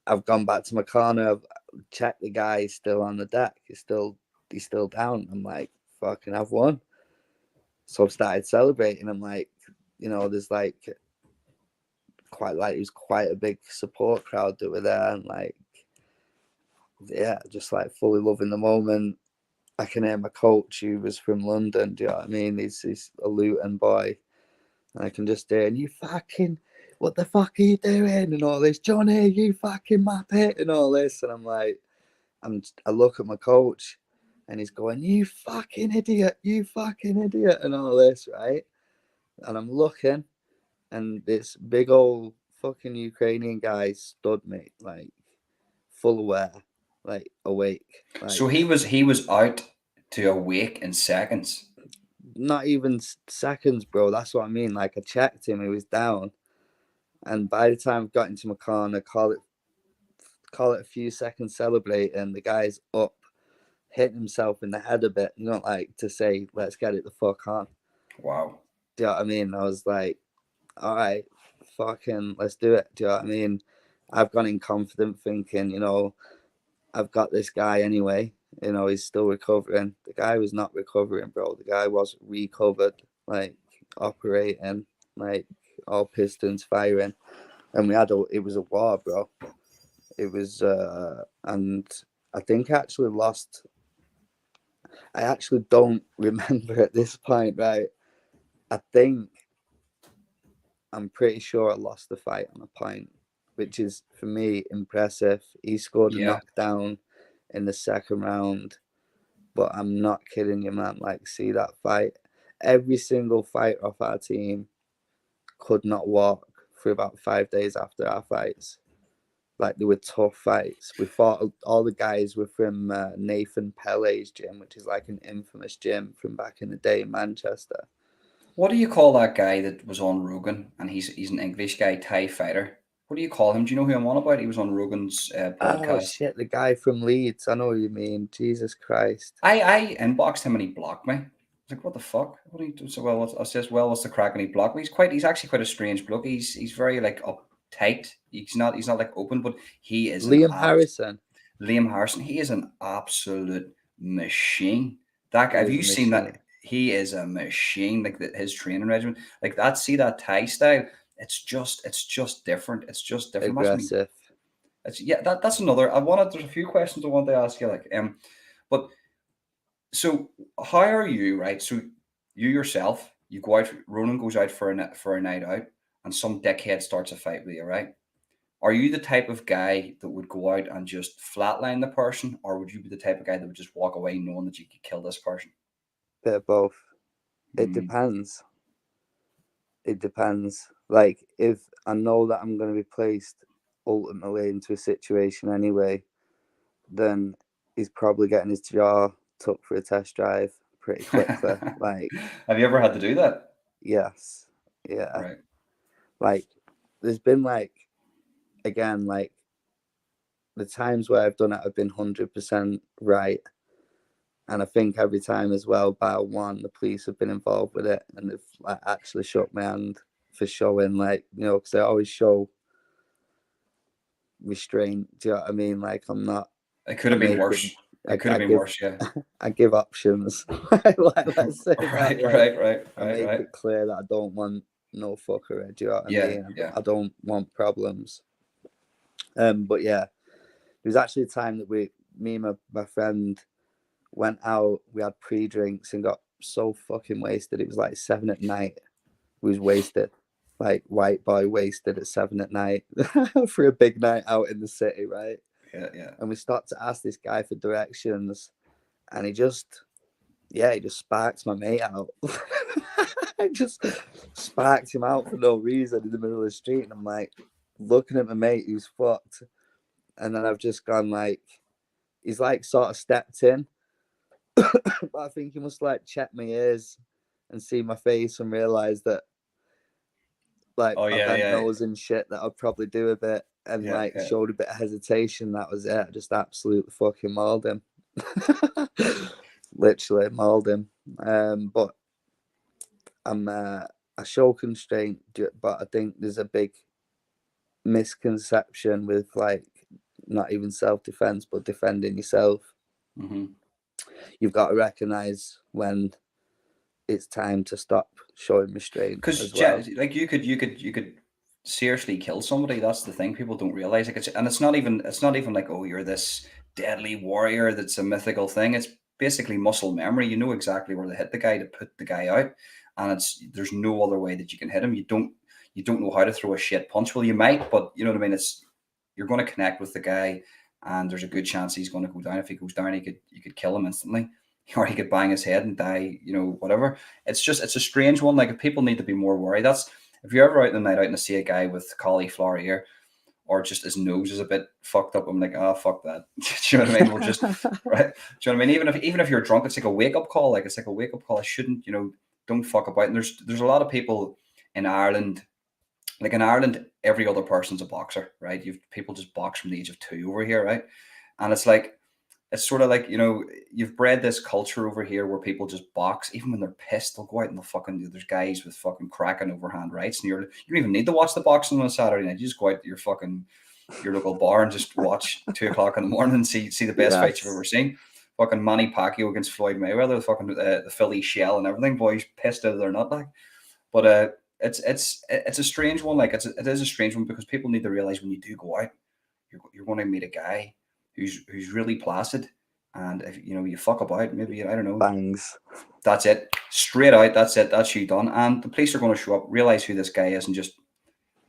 I've gone back to my corner. I've checked the guy. He's still on the deck. He's still down. I'm like, fucking, I've won. So I've started celebrating. I'm like, you know, there's like it was quite a big support crowd that were there, and like, yeah, just like fully loving the moment. I can hear my coach, who was from London. Do you know what I mean? He's a Luton boy, and I can just hear, "You fucking, what the fuck are you doing?" and all this. "Johnny, you fucking map it," and all this. And I'm like, I look at my coach, and he's going, "You fucking idiot, you fucking idiot," and all this, right? And I'm looking, and this big old fucking Ukrainian guy stood me, like full aware, like awake, So like he was out to awake in seconds. not even seconds, bro. That's what I mean. Like I checked him, he was down, and by the time I got into my corner, call it a few seconds celebrating, the guy's up, hitting himself in the head a bit. You know, like to say, "Let's get it the fuck on." Wow. Do you know what I mean? I was like, "All right, fucking, let's do it." Do you know what I mean? I've gone in confident, thinking, you know, I've got this guy anyway. You know, he's still recovering. The guy was not recovering, bro. The guy was recovered, like operating, like all pistons firing. And it was a war, bro. It was, and I think I actually lost. I actually don't remember at this point, right? I think I'm pretty sure I lost the fight on a point, which is for me impressive. He scored a Yeah. knockdown in the second round. But I'm not kidding you, man. Like, see that fight. Every single fighter off our team could not walk for about 5 days after our fights. Like, they were tough fights. We fought, all the guys were from Nathan Pele's gym, which is like an infamous gym from back in the day in Manchester. What do you call that guy that was on Rogan and he's an English guy, Thai fighter? What do you call him? Do you know who I'm on about? He was on Rogan's Oh, podcast. shit, the guy from Leeds. I know what you mean. Jesus Christ. I inboxed him and he blocked me. I was like, what the fuck? What do you do? So I says, well, what's the crack? And he blocked me. He's actually quite a strange bloke. He's very like uptight. He's not like open, but he is an Liam abs Harrison. Liam Harrison. He is an absolute machine. That guy, He have is you a seen that? machine. He is a machine. Like his training regimen, like that. See that Thai style? It's just different. It's just different. Imagine me. Aggressive. Yeah. That's another. There's a few questions I want to ask you. But so how are you, right? So you yourself, you go out. Ronan goes out for a night out, and some dickhead starts a fight with you, right? Are you the type of guy that would go out and just flatline the person, or would you be the type of guy that would just walk away knowing that you could kill this person? Bit of both. It Mm, depends. It depends. Like, if I know that I'm going to be placed ultimately into a situation anyway, then he's probably getting his jaw took for a test drive pretty quickly. Like, Have you ever had to do that? yes, yeah. Right. Like, there's been like, again, like the times where I've done it, I've been 100% right. And I think every time as well, bar one, the police have been involved with it and they've like actually shook my hand for showing, like, you know, because I always show restraint. Do you know what I mean? Like, I'm not. It could I have been make it. worse. It could I have been give. worse. Yeah. I give options. Like, let's say that. Right. Like, Right. Right. I Right. make Right. it clear that I don't want no fuckery. Do you know what I Yeah. mean? Yeah. I don't want problems. But yeah, there was actually a time that me and my friend went out. We had pre-drinks and got so fucking wasted. It was like 7 at night. We was wasted, like white boy wasted at 7 at night for a big night out in the city, right? Yeah. Yeah. And we stopped to ask this guy for directions, and he just sparked my mate out. I just sparked him out for no reason in the middle of the street, and I'm like looking at my mate who's fucked, and then I've just gone like, he's like sort of stepped in, but I think he must like check my ears and see my face and realize that like Oh my yeah. bent Yeah. nose and shit that I'd probably do a bit, and Yeah. like Yeah. showed a bit of hesitation. That was it. I just absolutely fucking mauled him. Literally mauled him. But I'm I show constraint, but I think there's a big misconception with like not even self-defense, but defending yourself. Mm-hmm. You've got to recognize when it's time to stop showing restraint Because as well. like you could seriously kill somebody. That's the thing. People don't realize, like, it's not even like, oh, you're this deadly warrior that's a mythical thing. It's basically muscle memory. You know exactly where to hit the guy to put the guy out, and there's no other way that you can hit him. You don't know how to throw a shit punch. Well, you might, but you know what I mean. You're going to connect with the guy, and there's a good chance he's going to go down. If he goes down, you could kill him instantly, or he could bang his head and die. Whatever. It's a strange one. Like, if people need to be more worried. That's if you're ever out in the night out and see a guy with cauliflower ear, or just his nose is a bit fucked up, I'm like, oh, fuck that. Do you know what I mean? We'll just right. Do you know what I mean? Even if you're drunk, it's like a wake up call. Like, it's like a wake up call. I shouldn't, don't fuck about. And there's a lot of people in Ireland. Like, in Ireland, every other person's a boxer, right? You've people just box from the age of 2 over here, right? And it's sort of like, you've bred this culture over here where people just box. Even when they're pissed, they'll go out and there's guys with fucking cracking overhand rights, and you don't even need to watch the boxing on a Saturday night. You just go out to your local bar and just watch 2 o'clock in the morning and see the best fights you've Yes. ever seen. Fucking Manny Pacquiao against Floyd Mayweather, the Philly shell and everything. Boys pissed out of their nut, like. But it's a strange one. Like, it is a strange one, because people need to realize, when you do go out, you're going to meet a guy who's really placid, and if you fuck about, maybe, I don't know, Bangs. that's it, straight out, that's it, that's you done, and the police are going to show up, realize who this guy is, and just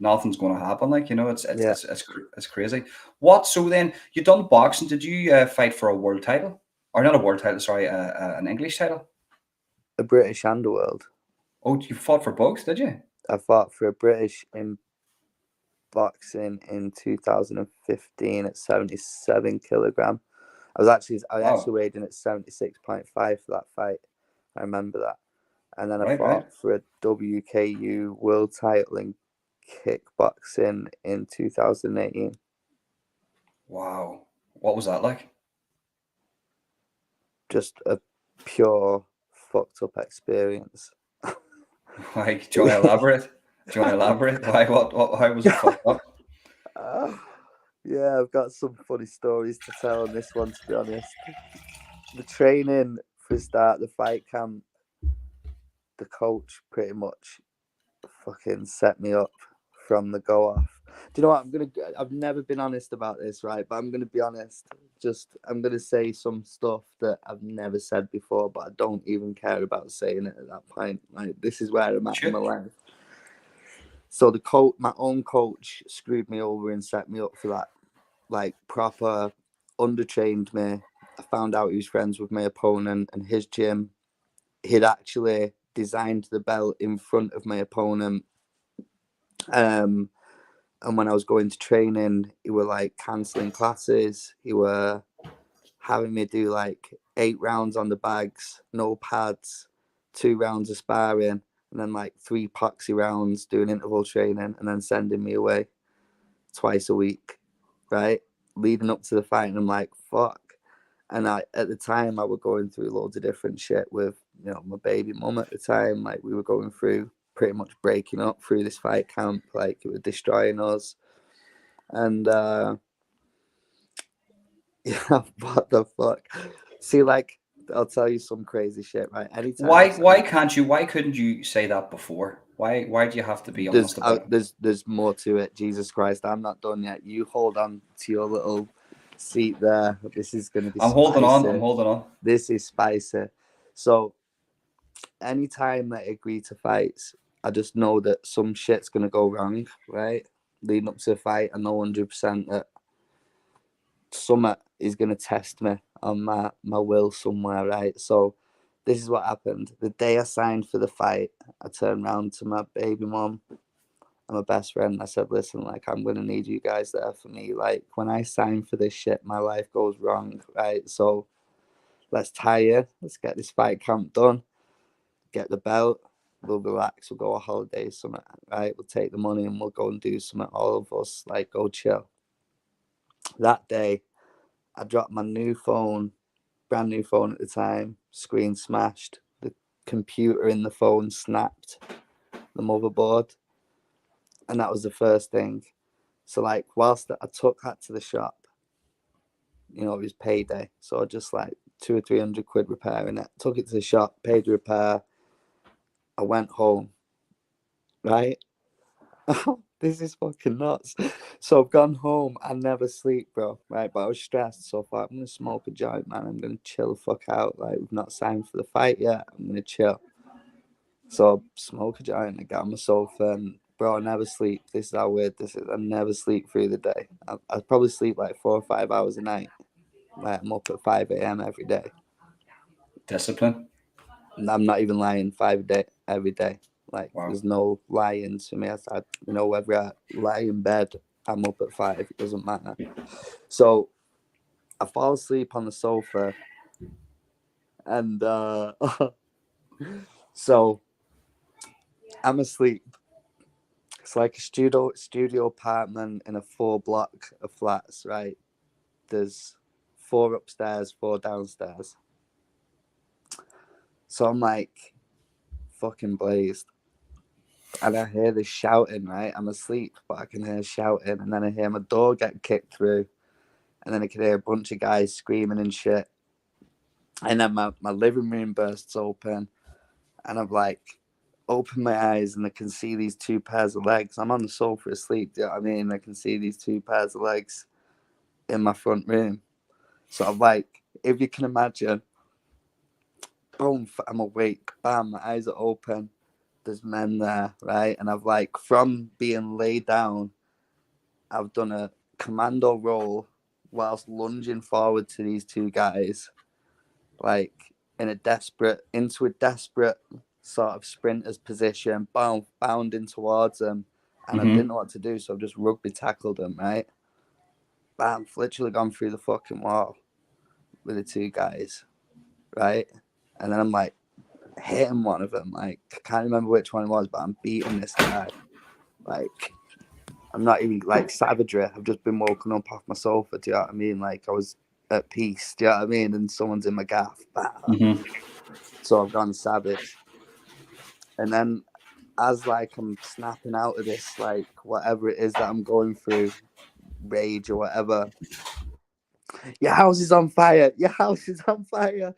nothing's going to happen. Like, Yeah. it's crazy. What? So then you done boxing? Did you fight for a world title, or not a world title? Sorry, an English title. A British underworld. Oh, you fought for both, did you? I fought for a British in boxing in 2015 at 77 kilogram. I actually Wow. weighed in at 76.5 for that fight. I remember that. And then I Right, right. fought for a WKU world title in kickboxing in 2018. Wow. What was that like? Just a pure fucked up experience. Like, do you want to elaborate? Do you want to elaborate? Why? What? How was it fucked up? Yeah, I've got some funny stories to tell on this one, to be honest. The training for start the fight camp, the coach pretty much fucking set me up from the go off. Do you know what? I've never been honest about this, right? But I'm gonna be honest. I'm gonna say some stuff that I've never said before, but I don't even care about saying it at that point. Like, this is where I'm at in my Shit. life. So my own coach, screwed me over and set me up for that. Like, proper undertrained me. I found out he was friends with my opponent, and his gym, he'd actually designed the belt in front of my opponent. And when I was going to training, he were like cancelling classes. He were having me do like 8 rounds on the bags, no pads, 2 rounds of sparring, and then like 3 poxy rounds doing interval training, and then sending me away twice a week, right? Leading up to the fight, and I'm like, fuck. And at the time, I was going through loads of different shit with, my baby mum at the time. Like, we were going through pretty much breaking up through this fight camp. Like, it was destroying us. And yeah, what the fuck? See, like, I'll tell you some crazy shit, right? Anytime Why? I've Why signed, can't you? Why couldn't you say that before? Why do you have to be honest about it? there's more to it. Jesus Christ, I'm not done yet. You hold on to your little seat there. This is gonna be I'm holding on. I'm spicy. holding on. This is spicy. So anytime that I agree to fights, I just know that some shit's gonna go wrong, right? Leading up to the fight, I know 100% that something is gonna test me on my will somewhere, right? So this is what happened. The day I signed for the fight, I turned around to my baby mom and my best friend. I said, listen, like, I'm gonna need you guys there for me. Like, when I sign for this shit, my life goes wrong, right? So let's tie in. Let's get this fight camp done. Get the belt. We'll relax. We'll go on holiday, something, right? We'll take the money and we'll go and do something. All of us, like, go chill. That day, I dropped my new phone, brand new phone at the time, screen smashed. The computer in the phone snapped, the motherboard, and that was the first thing. So like, whilst I took that to the shop, you know, it was payday, so I just like 200 or 300 quid repairing it. Took it to the shop, paid the repair. I went home, right? This is fucking nuts. So I've gone home. I never sleep, bro. Right, but I was stressed, so I thought I'm gonna smoke a joint, man. I'm gonna chill the fuck out. Like, we've not signed for the fight yet. I'm gonna chill. So I smoke a joint. I get on my sofa, and bro, I never sleep. This is how weird this is. I never sleep through the day. I probably sleep like 4 or 5 hours a night. Like, I'm up at 5 a.m. every day. Discipline. And I'm not even lying. 5 day every day. Like, Wow. there's no lying to me. You know, whether I lie in bed, I'm up at 5. It doesn't matter. So I fall asleep on the sofa, and so I'm asleep. It's like a studio apartment in a 4 block of flats, right? There's 4 upstairs, 4 downstairs. So I'm like fucking blazed. And I hear this shouting, right? I'm asleep, but I can hear shouting. And then I hear my door get kicked through. And then I can hear a bunch of guys screaming and shit. And then my living room bursts open. And I've like opened my eyes, and I can see these 2 pairs of legs. I'm on the sofa asleep, do you know what I mean? I can see these 2 pairs of legs in my front room. So I'm like, if you can imagine, boom, I'm awake, bam, my eyes are open. There's men there, right? And I've like, from being laid down, I've done a commando roll whilst lunging forward to these 2 guys, like into a desperate sort of sprinter's position, bounding towards them. And I didn't know what to do, so I've just rugby tackled them, right? Bam, literally gone through the fucking wall with the 2 guys, right? And then I'm like hitting one of them, like, I can't remember which one it was, but I'm beating this guy. Like, I'm not even like savagery. I've just been woken up off my sofa. Do you know what I mean? Like, I was at peace. Do you know what I mean? And someone's in my gaff. So I've gone savage. And then, as like I'm snapping out of this, like whatever it is that I'm going through, rage or whatever. Your house is on fire. Your house is on fire.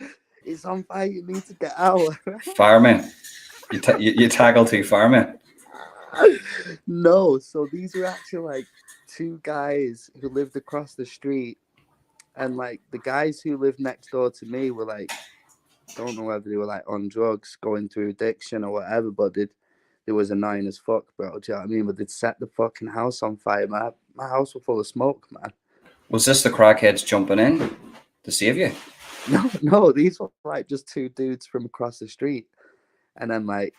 It's on fire. You need to get out. Fireman. You tackle 2 firemen. No, so these were actually like 2 guys who lived across the street, and like the guys who lived next door to me were like, don't know whether they were like on drugs, going through addiction or whatever, but they was annoying as fuck, bro. Do you know what I mean? But they'd set the fucking house on fire. My house was full of smoke, man. Was this the crackheads jumping in to save you? No, these were like just 2 dudes from across the street, and then like,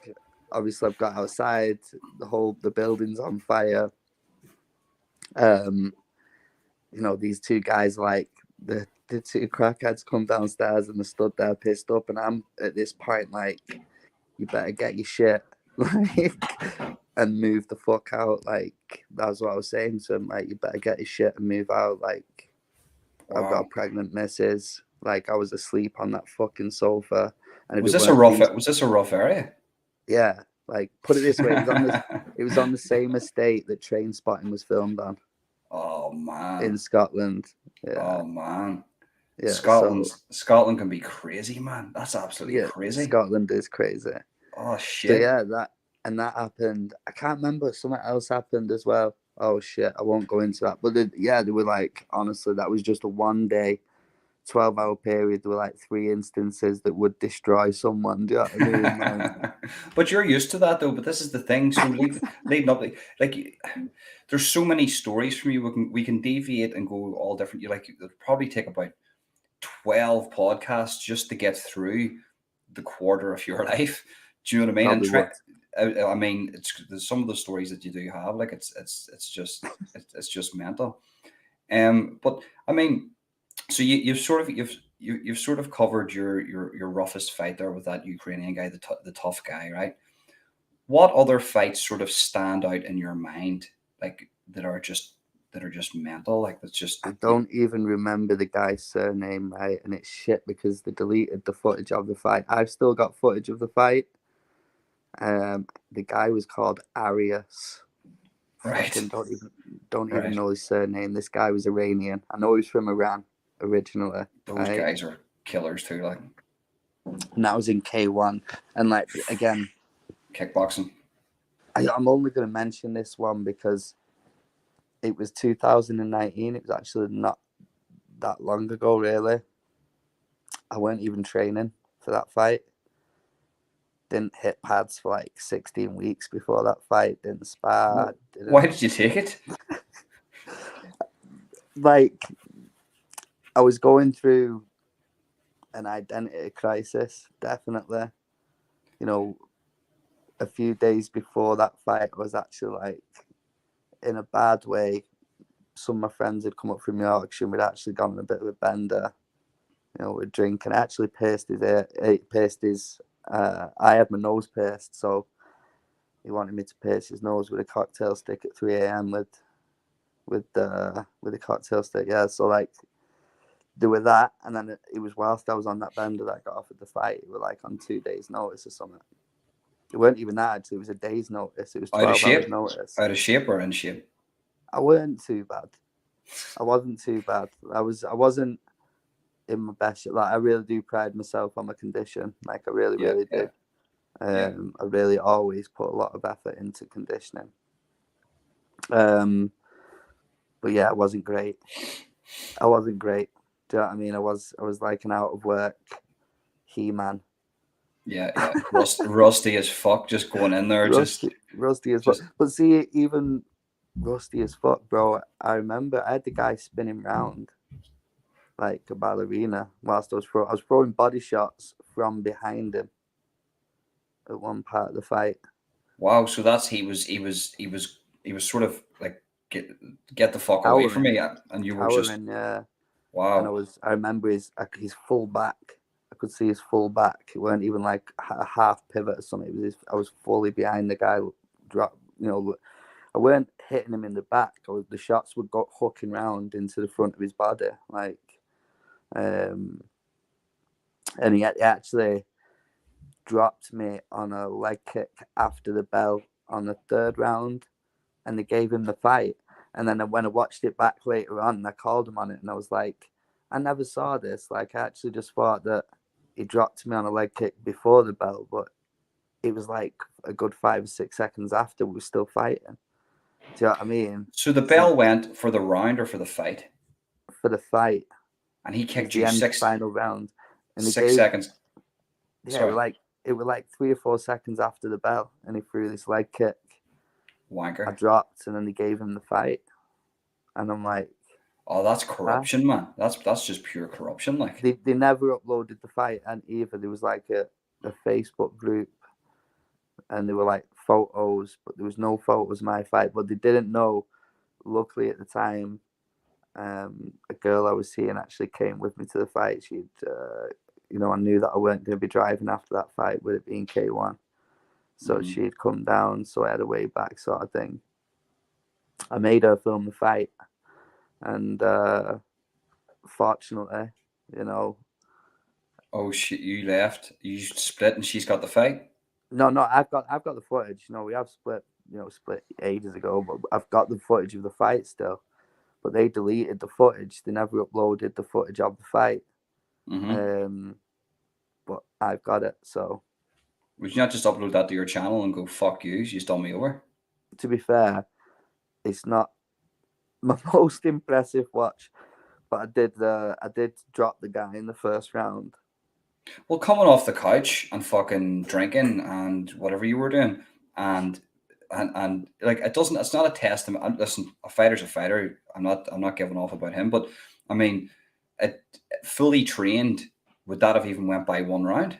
obviously I've got outside, the building's on fire. You know, these 2 guys, like the 2 crackheads come downstairs, and they stood there pissed up, and I'm at this point like, you better get your shit, like, and move the fuck out. Like, that's what I was saying to him, like, you better get your shit and move out. Like, Wow. I've got a pregnant missus. Like, I was asleep on that fucking sofa. And was this a rough area? Yeah, like, put it this way, it was on the same estate that Train Spotting was filmed on. Oh man. In Scotland. Yeah. Oh man. Yeah. Scotland can be crazy, man. That's absolutely crazy. Scotland is crazy. Oh shit. So yeah, that happened. I can't remember. Something else happened as well. Oh shit, I won't go into that. But they were like, honestly, that was just a 1 day, 12-hour period. There were like 3 instances that would destroy someone. Do you know what I mean? Like, but you're used to that though. But this is the thing. So leading up, like, there's so many stories from you. We can deviate and go all different. It'll probably take about 12 podcasts just to get through the quarter of your life. Do you know what I mean? I mean, there's some of the stories that you do have, like, it's just mental. But I mean, so you've sort of covered your roughest fight there with that Ukrainian guy, the tough guy, right? What other fights sort of stand out in your mind, like, that that are just mental. Like that's just I don't even remember the guy's surname, right? And it's shit because they deleted the footage of the fight. I've still got footage of the fight. The guy was called Arias. right, Fucking don't even right. know his surname. This guy was Iranian. I know he's from Iran originally, Those right? guys are killers too. Like And that was in K1. And like again, kickboxing. I'm only going to mention this one because it was 2019. It was actually not that long ago, really. I weren't even training for that fight. Didn't hit pads for like 16 weeks before that fight. Didn't spar. Why Didn't did you take it? like. I was going through an identity crisis, definitely. You know, a few days before that fight, I was actually like in a bad way. Some of my friends had come up from Yorkshire and we'd actually gone on a bit of a bender. You know, we'd drink and I actually pierced his ear, I had my nose pierced, so he wanted me to pierce his nose with a cocktail stick at 3 a.m. with a cocktail stick. Yeah, so like there were that, and then it was whilst I was on that bender that I got offered the fight. It was like on 2 days' notice or something. It weren't even that. Actually, it was a day's notice. It was Out of 12 hours shape, notice. out of shape or in shape. I weren't too bad. I wasn't too bad. I wasn't in my best shape. Like I really do pride myself on my condition. Like I really, Yeah, really yeah, do. yeah. I really always put a lot of effort into conditioning. But yeah, it wasn't great. I wasn't great. Do you know what I mean? I was like an out of work He-Man. Yeah, yeah. Rusty as fuck, just going in there, Rusty as fuck. just But see, even rusty as fuck, bro. I remember I had the guy spinning round like a ballerina whilst I was throwing body shots from behind him at one part of the fight. wow. So that's he was sort of like get the fuck away from Cowering, me, and you were just cowering, yeah. And wow, I remember his full back. I could see his full back. It weren't even like a half pivot or something. I was fully behind the guy. Drop, I weren't hitting him in the back. The shots would go hooking round into the front of his body, like, and he actually dropped me on a leg kick after the bell on the third round, and they gave him the fight. And then when I watched it back later on, I called him on it, and I was like, I never saw this. Like, I actually just thought that he dropped me on a leg kick before the bell, but it was like a good 5 or 6 seconds after we were still fighting. Do you know what I mean? so the So bell went for the round or for the fight, for the fight, and he it was kicked the you end six final round, and he six gave seconds. yeah, Sorry, it was like 3 or 4 seconds after the bell, and he threw this leg kick. I wanker. dropped, and then he gave him the fight, and I'm like, Oh, that's huh? corruption, man. That's just pure corruption. Like, They never uploaded the fight, and either there was like a Facebook group, and there were like photos, but there was no photos of my fight. But they didn't know. Luckily, at the time, a girl I was seeing actually came with me to the fight. I knew that I weren't going to be driving after that fight with it being K1. So mhm. she'd come down, so I had a way back sort of thing. I made her film the fight, and fortunately, you know, Oh shit, you left, you split, and she's got the fight. no, I've got the footage. We have split ages ago, but I've got the footage of the fight still. But they deleted the footage. They never uploaded the footage of the fight. Mm-hmm. Um, but I've got it. So Would you not just upload that to your channel and go fuck you? You just done me over. to be fair, it's not my most impressive watch, but I did drop the guy in the first round. Well, coming off the couch and fucking drinking and whatever you were doing, and and like it doesn't. It's not a testament. Listen, a fighter's a fighter. I'm not giving off about him, but I mean, it fully trained. Would that have even went by one round?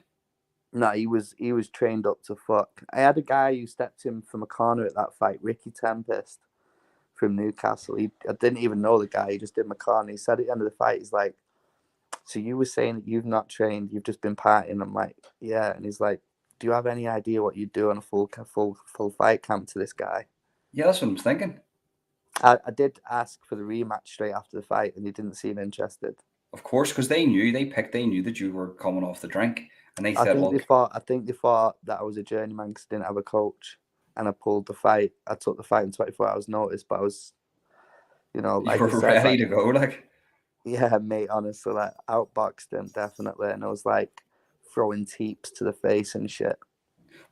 No, he was trained up to fuck. I had a guy who stepped in from a corner at that fight, Ricky Tempest from Newcastle. I didn't even know the guy. He just did my corner. He said at the end of the fight, he's like, "So you were saying that you've not trained, you've just been partying?" I'm like, "Yeah." And he's like, "Do you have any idea what you do on a full fight camp to this guy?" Yeah, that's what I'm thinking. I did ask for the rematch straight after the fight, and he didn't seem interested. Of course, because they knew that you were coming off the drink, and they I said, think "Well, they thought. I think they thought that I was a journeyman because I didn't have a coach, and I pulled the fight. I took the fight in 24 hours notice, but I was, you like were I said, ready like to go." Like, yeah, mate. Honestly, like outboxed him definitely, and I was like throwing teeps to the face and shit.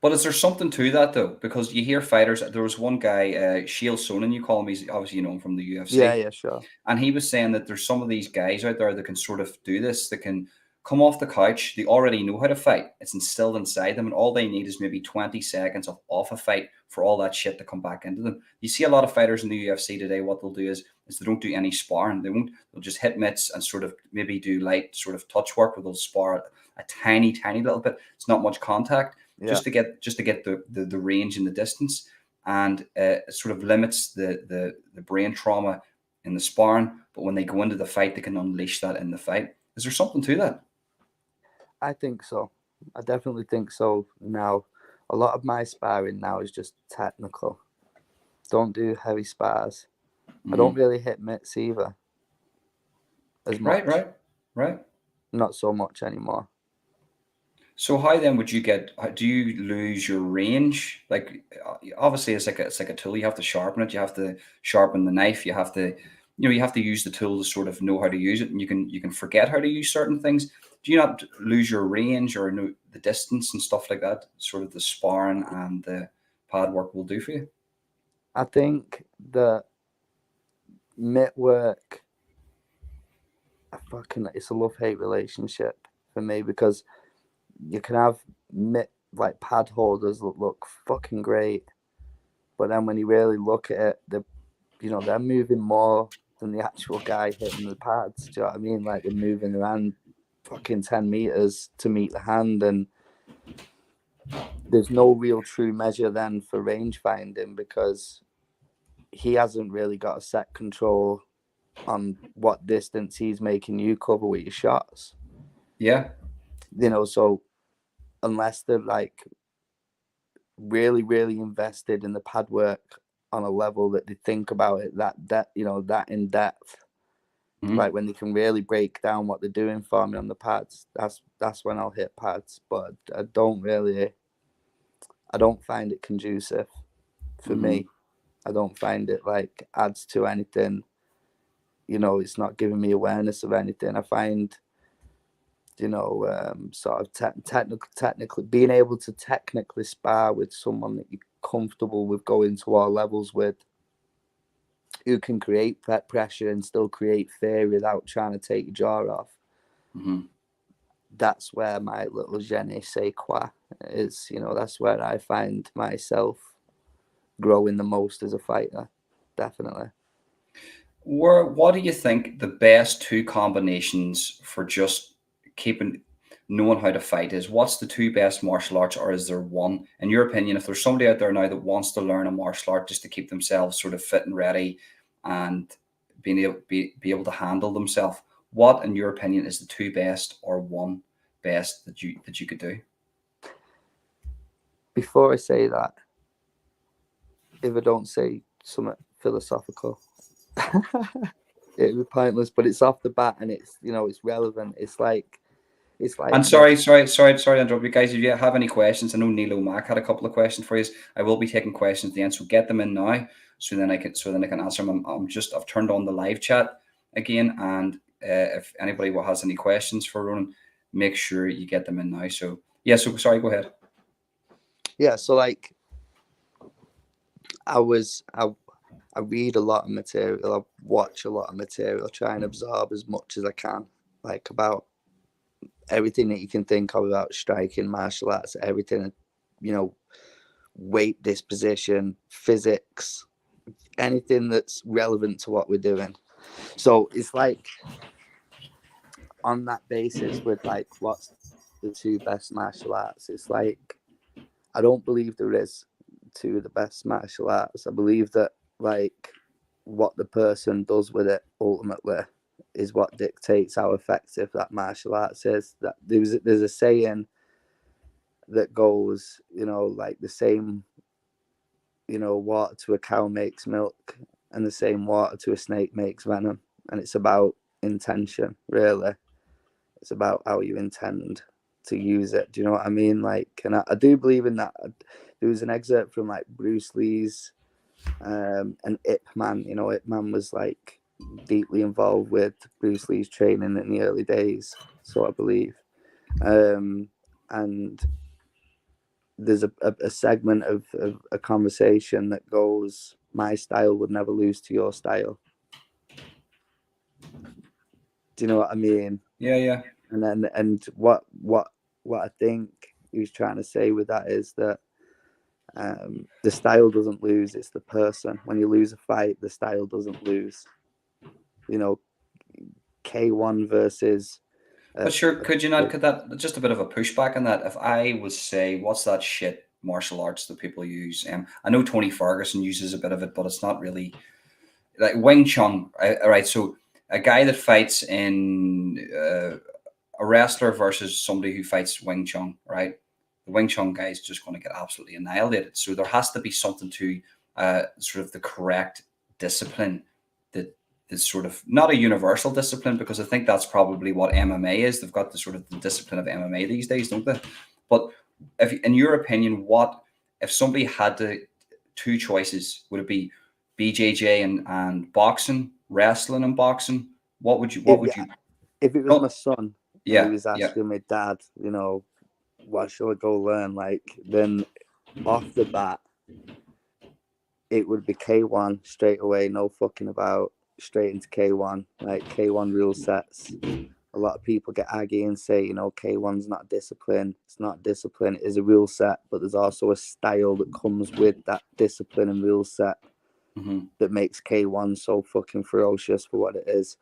but is there something to that though? Because you hear fighters. There was one guy, Shield Sonnen, you call him. He's obviously you know him from the Yeah, UFC. yeah, sure. And he was saying that there's some of these guys out there that can sort of do this, that can come off the couch. They already know how to fight. It's instilled inside them. And all they need is maybe 20 seconds of off a fight for all that shit to come back into them. You see a lot of fighters in the UFC today, what they'll do is they don't do any sparring. They'll just hit mitts and sort of maybe do light sort of touch work where they'll spar a tiny, tiny little bit. It's not much contact, Yeah, just to get the range and the distance, and it sort of limits the brain trauma in the sparring, but when they go into the fight, they can unleash that in the fight. Is there something to that? I think so. I definitely think so. Now, a lot of my sparring now is just technical. Don't do heavy spars. I don't Hmm. really hit mitts either as Right, much. right, right. Not so much anymore. So how then would you get? Do you lose your range? Like obviously, it's like a tool. You have to sharpen it. You have to sharpen the knife. You have to use the tool to sort of know how to use it, and you can forget how to use certain things. Do you not lose your range or know the distance and stuff like that? Sort of the sparring and the pad work will do for you. I think the mitt work, it's a love hate relationship for me because you can have mitt like pad holders that look fucking great, but then when you really look at it, they're moving more than the actual guy hitting the pads. Do you know what I mean? Like they're moving around fucking 10 meters to meet the hand, and there's no real true measure then for range finding because he hasn't really got a set control on what distance he's making you cover with your shots. Yeah. So unless they're like really, really invested in the pad work on a level that they think about it that in depth, Mhm. like when they can really break down what they're doing for me on the pads, that's when I'll hit pads. But I don't find it conducive for Hmm. me. I don't find it like adds to anything. It's not giving me awareness of anything. I find, sort of technically being able to technically spar with someone that you're comfortable with going to all levels with, who can create pressure and still create fear without trying to take your jaw off. Hmm. That's where my little je ne sais quoi is. That's where I find myself growing the most as a fighter. Definitely. What do you think the best two combinations for just keeping knowing how to fight is? What's the two best martial arts, or is there one? In your opinion, if there's somebody out there now that wants to learn a martial art just to keep themselves sort of fit and ready and be able to handle themselves, what in your opinion is the two best or one best that you could do? Before I say that, if I don't say something philosophical, it'd be pointless. But it's off the bat, and it's relevant. It's like And sorry to interrupt you guys. If you have any questions, I know Neil O'Mac had a couple of questions for you. I will be taking questions at the end, so get them in now, so then I can answer them. I've turned on the live chat again, and if anybody has any questions for Ronan, make sure you get them in now. So yeah, so sorry, go ahead. yeah. So like I was I read a lot of material, I watch a lot of material, try and absorb as much as I can, like about everything that you can think of about striking, martial arts, everything, you know, weight disposition, physics, anything that's relevant to what we're doing. So it's like on that basis with like what's the two best martial arts, it's like I don't believe there is two of the best martial arts. I believe that like what the person does with it ultimately is what dictates how effective that martial arts is. That there's a saying that goes, like the same, water to a cow makes milk, and the same water to a snake makes venom. And it's about intention, really. It's about how you intend to use it. Do you know what I mean? Like, and I do believe in that. There was an excerpt from like Bruce Lee's and Ip Man. You know, Ip Man was like deeply involved with Bruce Lee's training in the early days, so I believe. And there's a segment of a conversation that goes, "My style would never lose to your style." Do you know what I mean? Yeah. And what I think he was trying to say with that is that the style doesn't lose; it's the person. When you lose a fight, the style doesn't lose. You know, K1 versus. But sure, could you not? Could that just a bit of a pushback on that? If I was say, what's that shit martial arts that people use? I know Tony Ferguson uses a bit of it, but it's not really like Wing Chun. All right, so a guy that fights in a wrestler versus somebody who fights Wing Chun, right? The Wing Chun guy is just going to get absolutely annihilated. So there has to be something to sort of the correct discipline that is sort of not a universal discipline, because I think that's probably what MMA is. They've got the sort of the discipline of MMA these days, don't they? But if, in your opinion, what if somebody had to two choices? Would it be BJJ and boxing, wrestling and boxing? What would you? What would you? If it was my son and he was Yeah. asking me, Dad, you know, what should I go learn? Like, then off the bat, it would be K1 straight away, no fucking about, straight into K1, like K1 rule sets. A lot of people get aggy and say, you know, K1's not discipline. It's not discipline. It is a rule set, but there's also a style that comes with that discipline and rule set that makes K1 so fucking ferocious for what it is.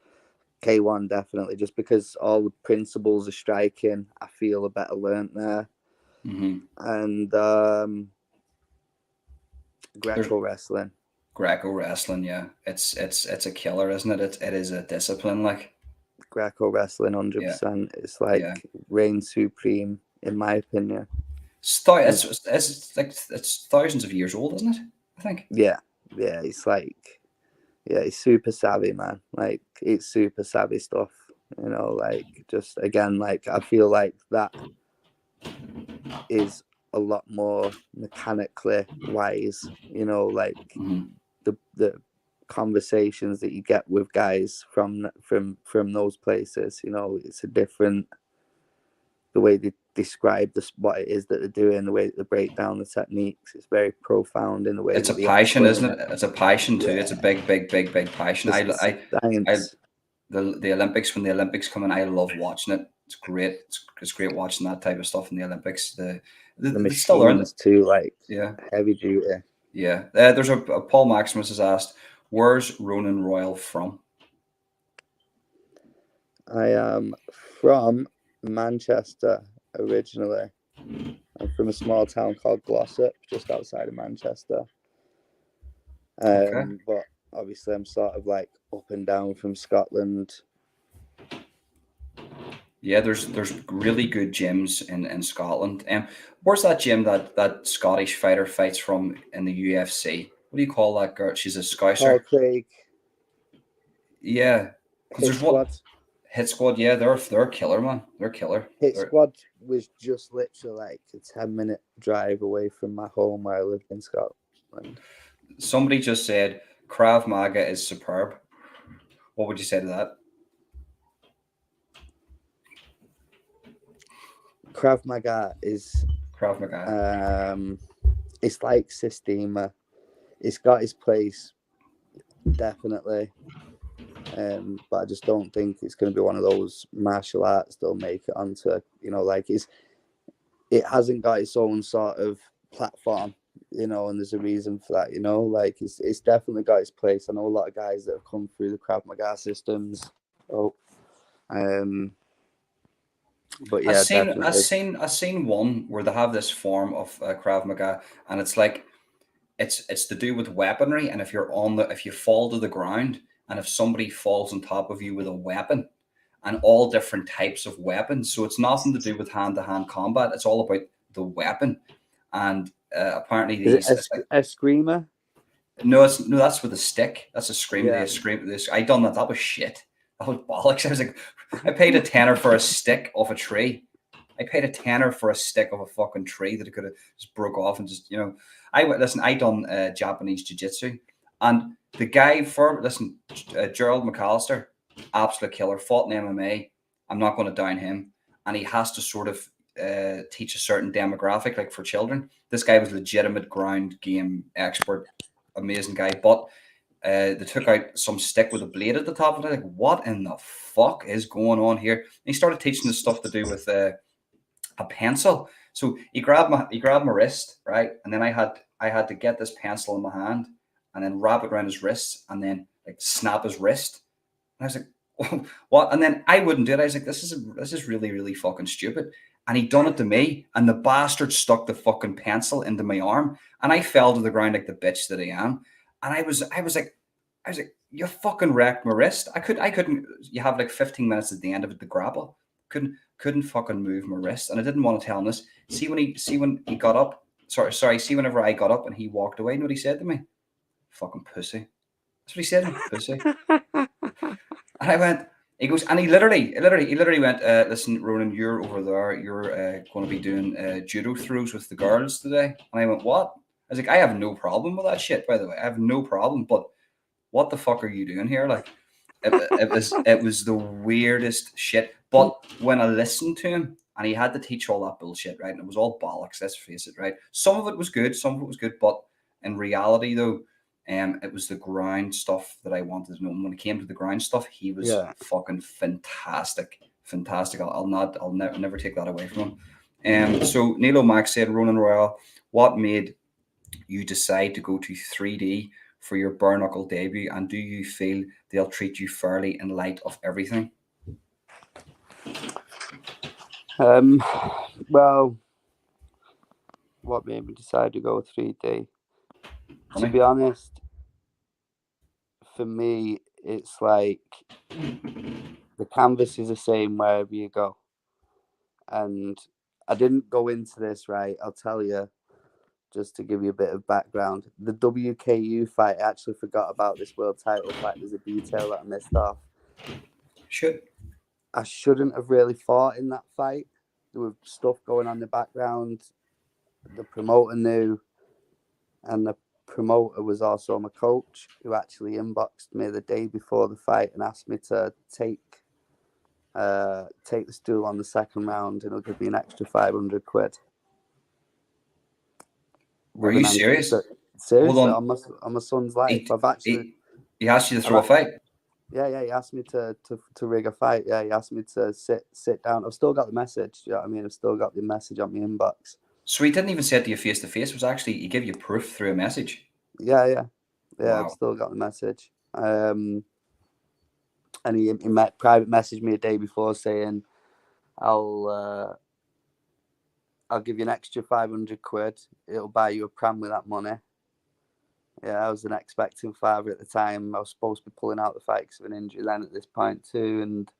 K1 definitely, just because all the principles of striking, I feel, are better learnt there. And Greco wrestling. Greco wrestling, yeah, it's a killer, isn't it? It is a discipline, like Greco wrestling, 100%. It's like reign supreme, in my opinion. It's like it's thousands of years old, isn't it? I think. Yeah. It's like, it's super savvy, man. Like, it's super savvy stuff. You know, like, just again, like, I feel like that is a lot more mechanically wise. You know, like the conversations that you get with guys from those places. You know, it's a different, the way they describe what it is that they're doing, the way that they break down the techniques. It's very profound in the way. It's a that passion, isn't it? It's a passion too. It's a big passion. Science. The Olympics, when the Olympics come in, I love watching it. It's great. It's great watching that type of stuff in the Olympics. The machines too, like heavy duty. Yeah. There's a Paul Maximus has asked, where's Ronin Royle from? I am from Manchester originally. I'm from a small town called Glossop, just outside of Manchester. But obviously I'm sort of like up and down from Scotland. Yeah, there's really good gyms in Scotland. Where's that gym that Scottish fighter fights from in the UFC? What do you call that girl? She's a Scouser. Paul Craig. Yeah. Hit Squad. Hit Squad, yeah, they're killer, man. They're killer. Squad was just literally like a 10-minute drive away from my home where I lived in Scotland. Somebody just said Krav Maga is superb. What would you say to that? Krav Maga is it's like Systema. It's got its place, definitely. But I just don't think it's going to be one of those martial arts that'll make it onto, you know, like it hasn't got its own sort of platform, you know, and there's a reason for that, you know, like it's definitely got its place. I know a lot of guys that have come through the Krav Maga systems. But yeah, I've seen one where they have this form of Krav Maga, and it's like it's to do with weaponry, and if you fall to the ground, and if somebody falls on top of you with a weapon, and all different types of weapons, so it's nothing to do with hand-to-hand combat. It's all about the weapon, and apparently these Eskrima. No, that's with a stick. That's a scream. Yeah. They scream this. I done that. That was shit. That was bollocks. I was like, I paid a tenner for a stick off a tree. I paid a tenner for a stick of a fucking tree that it could have just broke off and just, listen. I done Japanese jiu-jitsu, and the guy Gerald McAllister, absolute killer, fought in MMA. I'm not going to down him, and he has to sort of teach a certain demographic, like for children. This guy was legitimate ground game expert, amazing guy, but they took out some stick with a blade at the top of it. Like, what in the fuck is going on here? And he started teaching the stuff to do with a pencil. So he grabbed my wrist, right, and then I had to get this pencil in my hand and then wrap it around his wrist and then like snap his wrist. And I was like, what? And then I wouldn't do it. I was like, this is really, really fucking stupid. And he done it to me, and the bastard stuck the fucking pencil into my arm, and I fell to the ground like the bitch that I am. And I was like, you fucking wrecked my wrist. I couldn't. You have like 15 minutes at the end of it to grapple. Couldn't fucking move my wrist, and I didn't want to tell him this. See when he got up. Sorry. See whenever I got up and he walked away, you know what he said to me? Fucking pussy. That's what he said to me, pussy. And I went. He goes, and he literally went. Listen, Ronan, you're over there. You're going to be doing judo throws with the girls today. And I went, what? I was like, I have no problem with that shit. By the way, I have no problem. But what the fuck are you doing here? Like, it was the weirdest shit. But when I listened to him, and he had to teach all that bullshit, right? And it was all bollocks. Let's face it, right? Some of it was good, but in reality, though. It was the ground stuff that I wanted to know. And when it came to the ground stuff, he was fucking fantastic. I'll never take that away from him. So Nilo Max said, Ronin Royle, what made you decide to go to 3D for your bare knuckle debut, and do you feel they'll treat you fairly in light of everything? Well, what made me decide to go 3D? To be honest, for me, it's like the canvas is the same wherever you go. And I didn't go into this, right? I'll tell you, just to give you a bit of background. The WKU fight, I actually forgot about this world title fight. There's a detail that I missed off. I shouldn't have really fought in that fight. There was stuff going on in the background. The promoter knew, and the promoter was also my coach, who actually inboxed me the day before the fight and asked me to take the stool on the second round, and it'll give me an extra 500 quid. Are you serious? Seriously, on my son's life. He asked you to throw a fight? Yeah, he asked me to rig a fight. Yeah, he asked me to sit down. I've still got the message. You know what I mean? I've still got the message on my inbox. So he didn't even say it to you face to face. It was actually, he gave you proof through a message. Yeah. Wow. I've still got the message. And he private messaged me a day before saying, I'll give you an extra 500 quid. It'll buy you a pram with that money. Yeah, I was an expecting father at the time. I was supposed to be pulling out the fight because of an injury then at this point too. And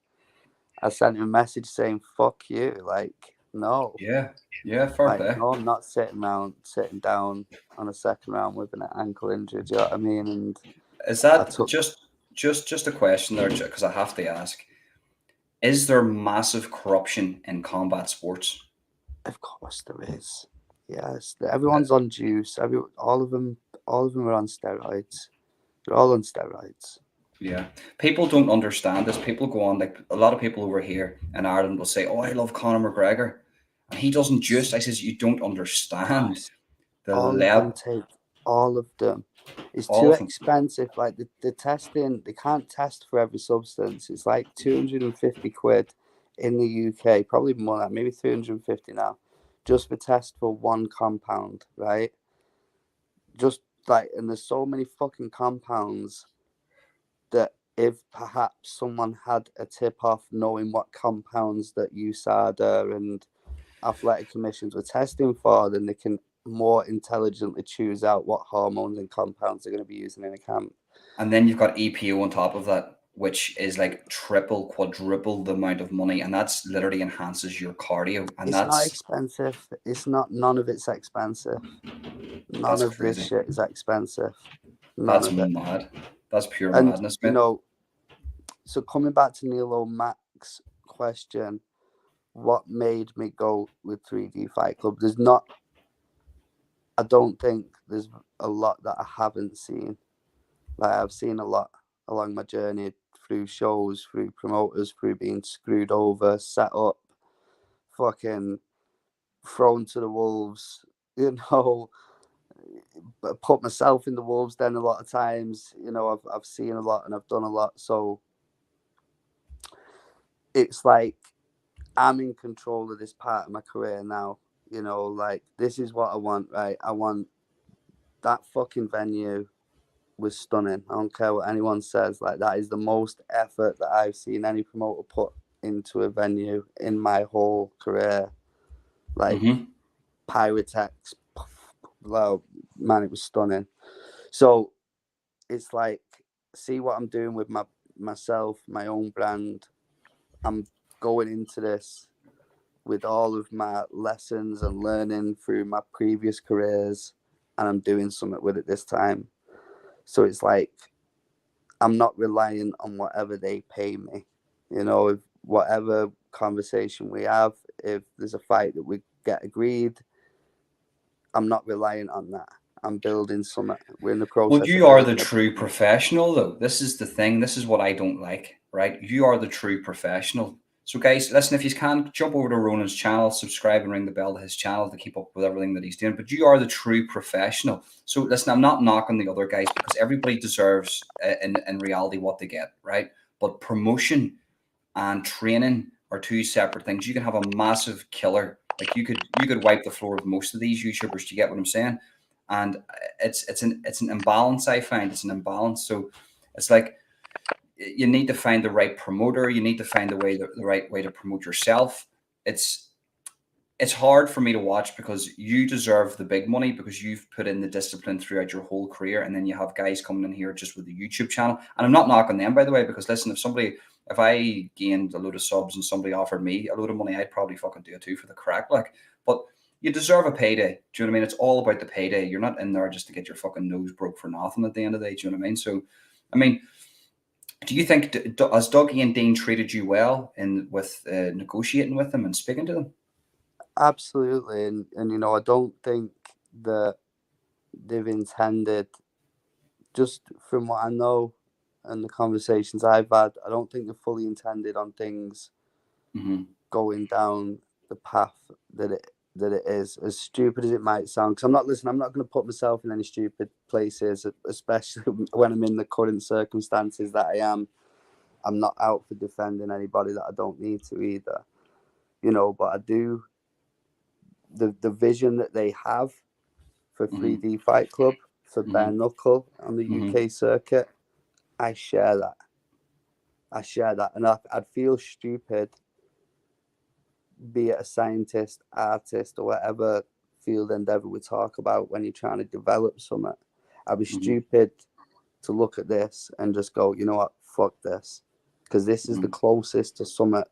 I sent him a message saying, fuck you. Like, no. Yeah, fair play. No, I'm not sitting down on a second round with an ankle injury. Do you know what I mean? And is that just a question there, because I have to ask, is there massive corruption in combat sports? Of course there is. Yes, everyone's on juice. All of them are on steroids. They're all on steroids. Yeah, people don't understand this. People go on, like a lot of people over here in Ireland will say, "Oh, I love Conor McGregor," and he doesn't juice. I says, "You don't understand the level." All of them. It's too expensive. Like the testing, they can't test for every substance. It's like 250 quid in the UK, probably more than that, maybe 350 now, just for test for one compound, right? Just like, and there's so many fucking compounds that if perhaps someone had a tip off knowing what compounds that USADA and athletic commissions were testing for, then they can more intelligently choose out what hormones and compounds they're going to be using in a camp. And then you've got EPO on top of that, which is like triple, quadruple the amount of money, and that's literally enhances your cardio. And it's not expensive. It's not. None of it's expensive. None of this shit is expensive. None That's of it. mad. That's pure And madness, you mate. know, so coming back to Neil O'Mac's question, what made me go with 3D Fight Club? I don't think there's a lot that I haven't seen. Like, I've seen a lot along my journey through shows, through promoters, through being screwed over, set up, fucking thrown to the wolves, you know, but put myself in the wolves den a lot of times. You know, I've seen a lot and I've done a lot. So it's like I'm in control of this part of my career now. You know, like, this is what I want, right? I want that fucking venue was stunning. I don't care what anyone says. Like, that is the most effort that I've seen any promoter put into a venue in my whole career. Like, Mm-hmm. pyrotechs, well, man, it was stunning. So it's like, see what I'm doing with myself, my own brand. I'm going into this with all of my lessons and learning through my previous careers, and I'm doing something with it this time. So it's like, I'm not relying on whatever they pay me. You know, if whatever conversation we have, if there's a fight that we get agreed, I'm not relying on that. I'm building something. We're in the Well, process of you are the building a true brand. professional, though. This is the thing. This is what I don't like, right? You are the true professional. So, guys, listen, if you can, jump over to Ronan's channel, subscribe and ring the bell to his channel to keep up with everything that he's doing. But you are the true professional. So, listen, I'm not knocking the other guys because everybody deserves, in reality, what they get, right? But promotion and training are two separate things. You can have a massive killer. Like, you could wipe the floor with most of these YouTubers. Do you get what I'm saying? And it's an imbalance. I find it's an imbalance. So it's like you need to find the right promoter. You need to find the right way to promote yourself. It's it's hard for me to watch because you deserve the big money because you've put in the discipline throughout your whole career, and then you have guys coming in here just with a YouTube channel. And I'm not knocking them, by the way, because listen, if I gained a load of subs and somebody offered me a load of money, I'd probably fucking do it too for the crack. Like, but you deserve a payday. Do you know what I mean? It's all about the payday. You're not in there just to get your fucking nose broke for nothing at the end of the day. Do you know what I mean? So, I mean, do you think has Dougie and Dean treated you well in with negotiating with them and speaking to them? Absolutely. And you know, I don't think that they've intended, just from what I know and the conversations I've had, I don't think they're fully intended on things Mm-hmm. going down the path that it is, as stupid as it might sound. Because I'm not going to put myself in any stupid places, especially when I'm in the current circumstances that I am. I'm not out for defending anybody that I don't need to either, you know. But I do, the vision that they have for Mm-hmm. 3D Fight Club, for bare Mm-hmm. knuckle on the Mm-hmm. UK circuit, I share that. And I'd feel stupid, be it a scientist, artist, or whatever field endeavor we talk about, when you're trying to develop something. I'd be Mm-hmm. stupid to look at this and just go, you know what, fuck this. Because this is the Mm-hmm. closest to something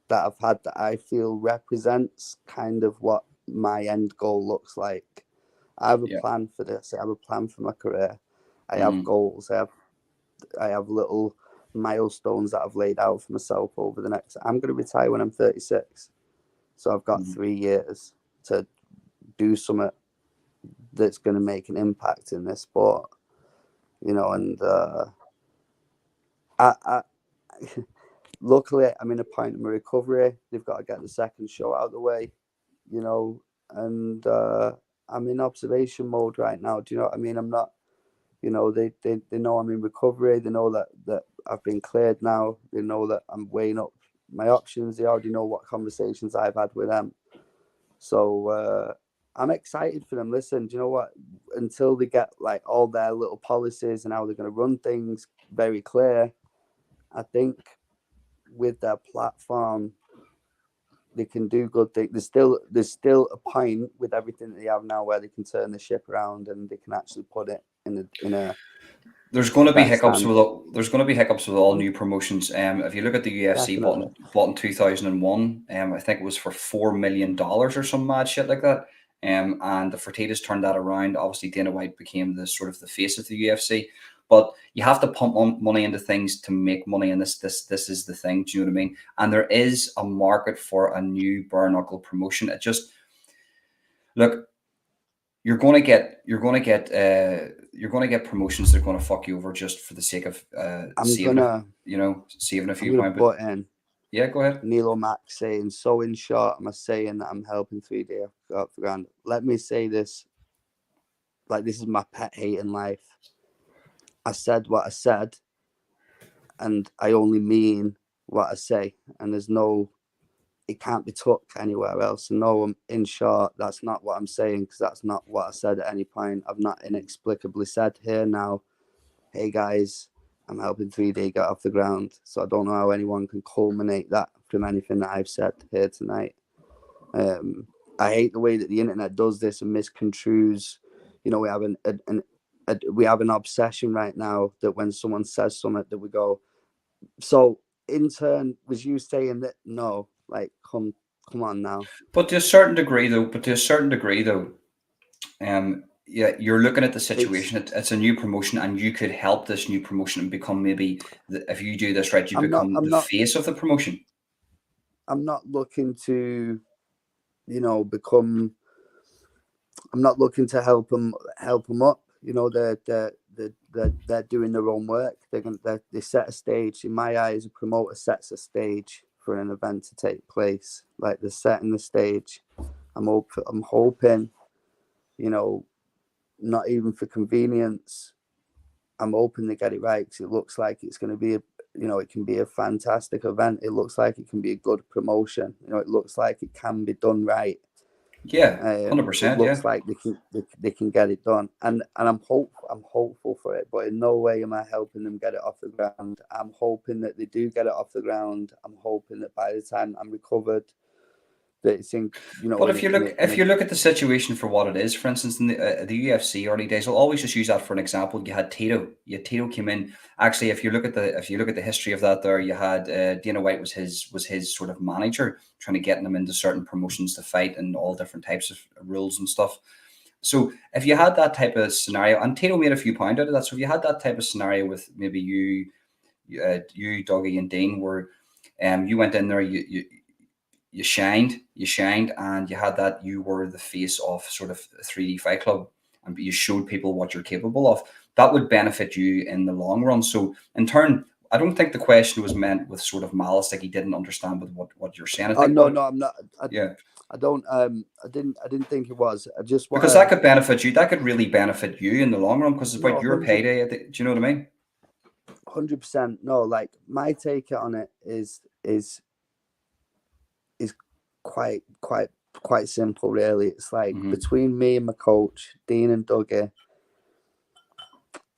that I've had that I feel represents kind of what my end goal looks like. I have a Yeah. plan for this. I have a plan for my career. I have Mm-hmm. goals. I have little milestones that I've laid out for myself over the next. I'm going to retire when I'm 36, so I've got Mm-hmm. 3 years to do something that's going to make an impact in this sport. You know, and I luckily I'm in a point in my recovery. They've got to get the second show out of the way, you know, and I'm in observation mode right now. Do you know what I mean? I'm not, you know, they know I'm in recovery. They know that I've been cleared now. They know that I'm weighing up my options. They already know what conversations I've had with them. So I'm excited for them. Listen, do you know what? Until they get like all their little policies and how they're going to run things very clear, I think with their platform, they can do good things. There's still a point with everything that they have now where they can turn the ship around and they can actually put it in a There's going to be best hiccups stand. with there's going to be hiccups with all new promotions. If you look at the UFC Definitely. bought in 2001, I think it was for $4 million or some mad shit like that. And the Fertitas turned that around. Obviously, Dana White became the sort of the face of the UFC. But you have to pump money into things to make money, and this is the thing. Do you know what I mean? And there is a market for a new bare knuckle promotion. It just look, you're going to get promotions that are going to fuck you over just for the sake of saving a I'm few gonna pounds. butt in. Yeah, go ahead. Nilo Max saying, so in short, am I saying that I'm helping 3D off the ground? Let me say this, like this is my pet hate in life. I said what I said, and I only mean what I say, and it can't be took anywhere else. And no, in short, that's not what I'm saying, because that's not what I said at any point. I've not inexplicably said here now, hey guys, I'm helping 3D get off the ground. So I don't know how anyone can culminate that from anything that I've said here tonight. I hate the way that the internet does this and misconstrues. You know, we have an obsession right now that when someone says something that we go, so in turn, was you saying that? No, like come on now. But to a certain degree, though, yeah, you're looking at the It's situation. It's a new promotion, and you could help this new promotion and become maybe if you do this right, you I'm not become I'm the not face of the promotion. I'm not looking to, become. I'm not looking to help them up. You know, they're doing their own work. They set a stage. In my eyes, a promoter sets a stage for an event to take place. Like they're setting the stage. I'm hoping, not even for convenience. I'm hoping they get it right, because it looks like it's going to be it can be a fantastic event. It looks like it can be a good promotion. It looks like it can be done right. Yeah, It 100%. Yeah. looks like they can get it done, and I'm hopeful for it. But in no way am I helping them get it off the ground. I'm hoping that they do get it off the ground. I'm hoping that by the time I'm recovered, that it's in But in if you look at the situation for what it is, for instance, in the UFC early days, I'll always just use that for an example. You had Tito. Tito came in. Actually, if you look at the history of that, there you had Dana White was his sort of manager, trying to get him into certain promotions to fight and all different types of rules and stuff. So if you had that type of scenario, and Tito made a few pounds out of that, so if you had that type of scenario with maybe you, Dougie and Dean, where you went in there, you shined, and you had that. You were the face of sort of 3D Fight Club, and you showed people what you're capable of. That would benefit you in the long run. So, in turn, I don't think the question was meant with sort of malice, like he didn't understand what you're saying. I oh think no, I'm not. yeah, I don't. I didn't think it was. I just want because that could benefit you. That could really benefit you in the long run, because it's no about your payday. Do you know what I mean? 100%. No, like my take on it is quite simple, really. It's like between me and my coach, Dean and Dougie,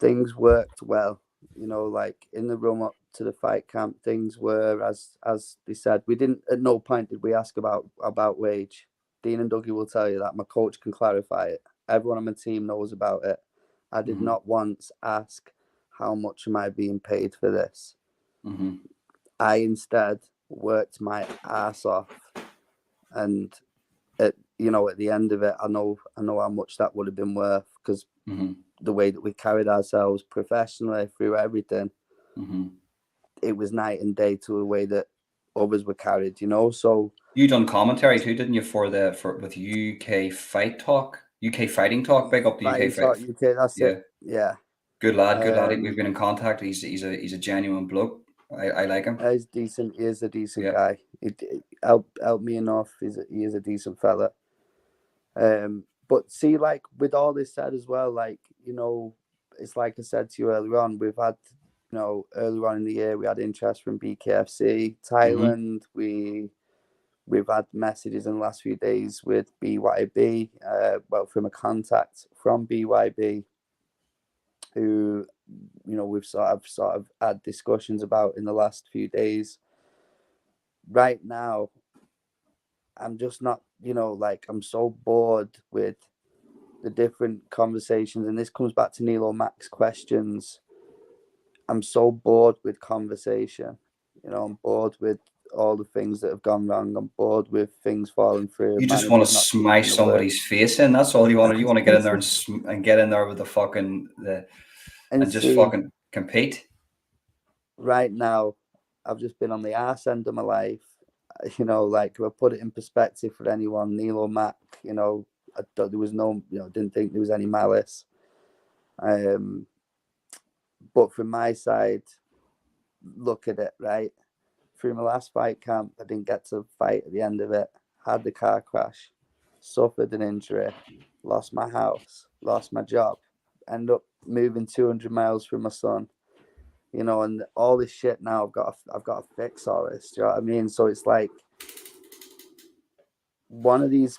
things worked well. Like in the run up to the fight camp, things were as they said. We didn't, at no point did we ask about wage. Dean and Dougie will tell you that. My coach can clarify it. Everyone on my team knows about it. I did not once ask, how much am I being paid for this? I instead worked my ass off, and at the end of it, I know how much that would have been worth, because the way that we carried ourselves professionally through everything, it was night and day to the way that others were carried. So you done commentary too, didn't you, with UK Fight Talk, UK Fighting Talk? Big up the UK Fighting Fight. Talk UK, that's Yeah, it. Yeah. good lad, good lad. We've been in contact. He's a genuine bloke. I like him. He's decent. He is a decent Yeah. guy. He helped me enough. He is a decent fella. But see, like with all this said as well, like, it's like I said to you earlier on, we've had, earlier on in the year, we had interest from BKFC, Thailand. We've had messages in the last few days with BYB, from a contact from BYB, who, we've sort of had discussions about in the last few days. Right now, I'm just not, like, I'm so bored with the different conversations, and this comes back to Nilo Max questions. I'm so bored with conversation. I'm bored with all the things that have gone wrong. I'm bored with things falling through. You just want to Managers not keeping smash the word. somebody's face in. That's all you want. You want to get in there and get in there with the fucking And and just see, fucking compete. right now, I've just been on the arse end of my life. You know, like if I put it in perspective for anyone, Neil or Mac, you know, there was no, you know, didn't think there was any malice. But from my side, look at it, right? Through my last fight camp, I didn't get to fight at the end of it. Had the car crash, suffered an injury, lost my house, lost my job, end up moving 200 miles from my son. You know, and all this shit now I've got to fix all this. Do you know what I mean? So it's like one of these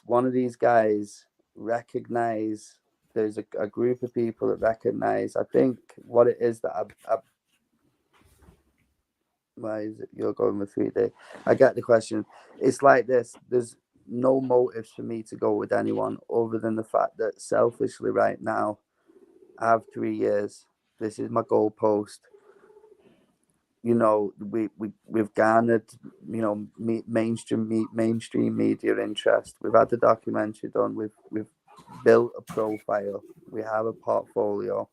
guys recognize there's a group of people that recognize. I think what it is that I why is it you're going with 3D? I get the question. It's like this. There's no motives for me to go with anyone other than the fact that selfishly right now I have 3 years. This is my goalpost. You know, we've garnered, you know, mainstream media interest. We've had the documentary done. We've built a profile. We have a portfolio.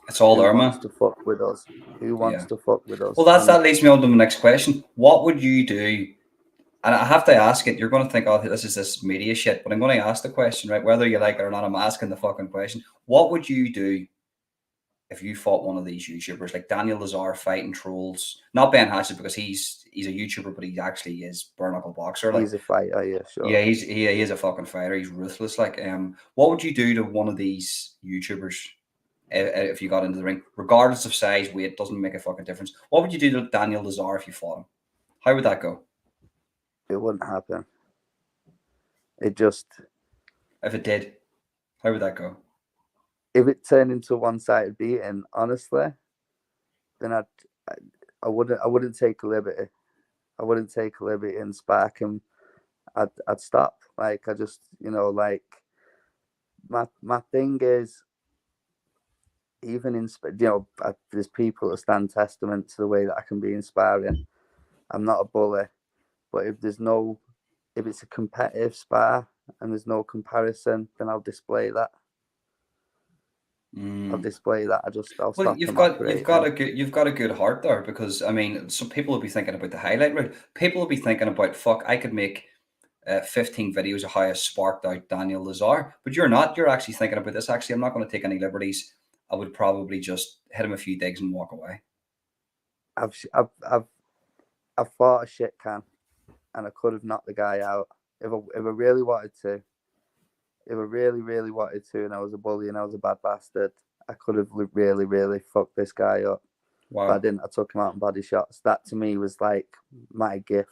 It's all Who there, wants man. to fuck with us? Who wants Yeah. to fuck with us? Well, that leads me on to the next question. What would you do? And I have to ask it. You're going to think, oh, this is this media shit. But I'm going to ask the question, right? Whether you like it or not, I'm asking the fucking question. What would you do if you fought one of these YouTubers like Daniel Lazar fighting trolls? Not Ben Hatchett because he's a YouTuber, but he actually is bare knuckle boxer. Like, He's a fighter, yeah, sure. yeah, he is a fucking fighter. He's ruthless. Like, what would you do to one of these YouTubers if you got into the ring, regardless of size, weight, doesn't make a fucking difference? What would you do to Daniel Lazar if you fought him? How would that go? It wouldn't happen. It just, If it did, how would that go? if it turned into a one-sided beating, honestly, then I wouldn't take a liberty. I wouldn't take a liberty and spark him. I'd stop. Like I just, you know, like my thing is, even in, you know, there's people that stand testament to the way that I can be inspiring. I'm not a bully, but if it's a competitive spar and there's no comparison, then I'll display that. I'll display that. I'll Well, stop them operating. you've got a good heart there, because I mean, some people will be thinking about the highlight reel. People will be thinking about, fuck, I could make 15 videos of how I sparked out Daniel Lazar, but you're not. You're actually thinking about this. Actually, I'm not going to take any liberties. I would probably just hit him a few digs and walk away. I've fought a shit can, and I could have knocked the guy out if I really wanted to. If I really wanted to, and I was a bully and I was a bad bastard, I could have really fucked this guy up. Wow. But I didn't. I took him out in body shots. That to me was like my gift.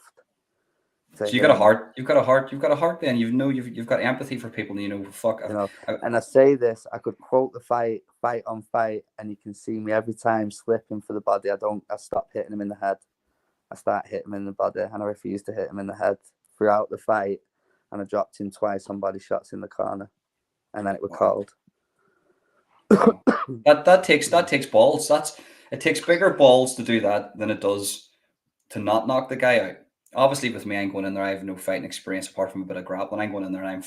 So you got a heart. You've got a heart. You've got a heart. Then you've got empathy for people. You know, fuck. You know, and I say this. I could quote the fight on fight, and you can see me every time slipping for the body. I stop hitting him in the head. I start hitting him in the body, and I refuse to hit him in the head throughout the fight. And I dropped him twice on body shots in the corner, and then it was called. Wow. that takes balls. It takes bigger balls to do that than it does to not knock the guy out. Obviously, with me, I'm going in there. I have no fighting experience apart from a bit of grappling. I'm going in there and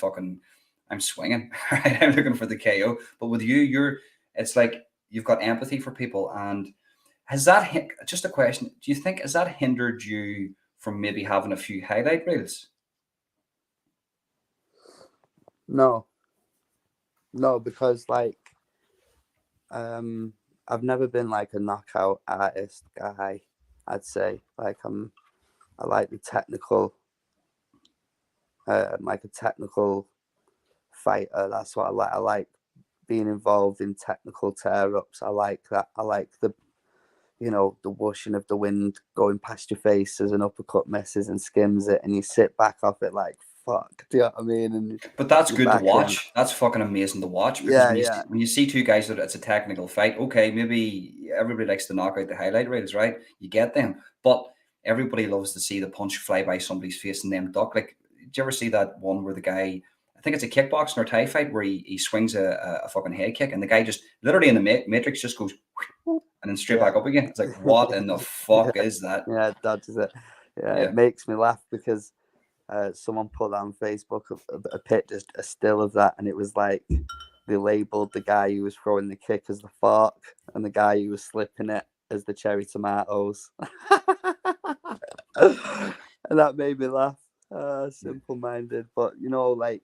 I'm swinging. Right? I'm looking for the KO. But with you, it's like you've got empathy for people. And has that just a question? Do you think has that hindered you from maybe having a few highlight reels? No, because like, I've never been like a knockout artist guy. I'd say like I like the technical, like a technical fighter. That's what I like. I like being involved in technical tear ups. I like that. I like the, you know, the whooshing of the wind going past your face as an uppercut misses and skims it, and you sit back off it like, fuck. Do you know what I mean? But that's good to watch. That's fucking amazing to watch, because when you see two guys that it's a technical fight, okay, maybe everybody likes to knock out the highlight reels, right? You get them, but everybody loves to see the punch fly by somebody's face and them duck. Like, did you ever see that one where the guy, I think it's a kickboxing or Thai fight, where he swings a fucking head kick, and the guy just literally in the Matrix just goes and then straight back up again. It's like, what in the fuck is that? Yeah, that is it. Yeah, Yeah. it makes me laugh because someone put that on Facebook, a picture, a still of that, and it was like they labelled the guy who was throwing the kick as the fork and the guy who was slipping it as the cherry tomatoes. And that made me laugh. Simple-minded, but like,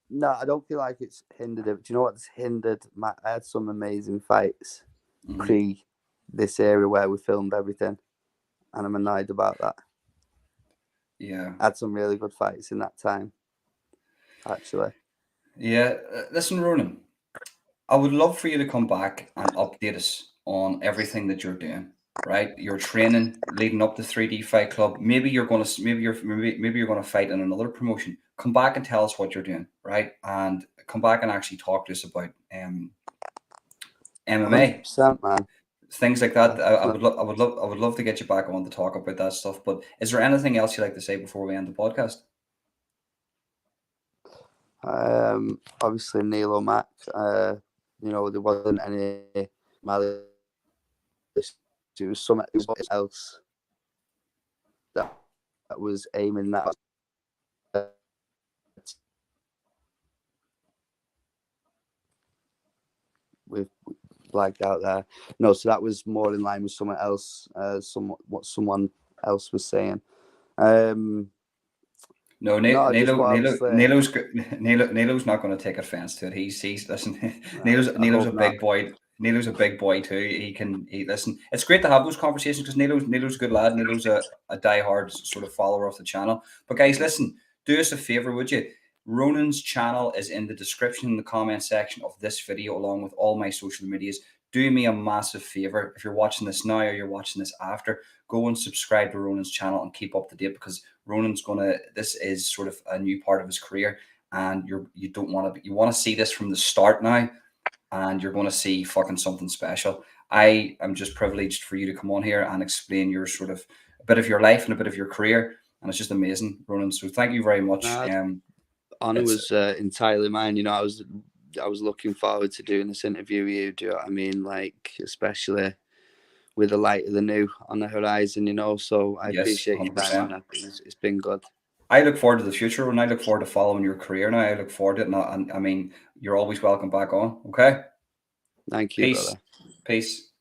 no, I don't feel like it's hindered it. Do you know what's hindered? I had some amazing fights pre this area where we filmed everything, and I'm annoyed about that. Yeah. I had some really good fights in that time, actually. Yeah. Listen, Ronan, I would love for you to come back and update us on everything that you're doing. Right, you're training leading up to 3D Fight Club. Maybe you're going to maybe you're going to fight in another promotion. Come back and tell us what you're doing, right? And come back and actually talk to us about MMA, 100%, man. things like that. I would love to get you back on to talk about that stuff. But is there anything else you'd like to say before we end the podcast? Obviously Neil O'Mac. There wasn't any malice. It was something else that was aiming that. We've blagged out there. No, so that was more in line with someone else. What someone else was saying. No, Nilo's not going to take offense to it. He's listen. Nilo's a big boy. Nilo's a big boy too. He listen. It's great to have those conversations because Nilo's a good lad. Nilo's a diehard sort of follower of the channel. But guys, listen, do us a favor, would you? Ronan's channel is in the description in the comment section of this video, along with all my social medias. Do me a massive favor. If you're watching this now or you're watching this after, go and subscribe to Ronan's channel and keep up to date because this is sort of a new part of his career, and you want to see this from the start now, and you're going to see fucking something special. I am just privileged for you to come on here and explain your sort of a bit of your life and a bit of your career, and it's just amazing, Ronan. So thank you very much. Honor was entirely mine. I was looking forward to doing this interview with you. Do you know what I mean? Like, especially with the light of the new on the horizon, So I appreciate your time, man. It's been good. I look forward to the future, and I look forward to following your career now. I look forward to it, and I mean, you're always welcome back on. Okay. Thank you, brother. Peace.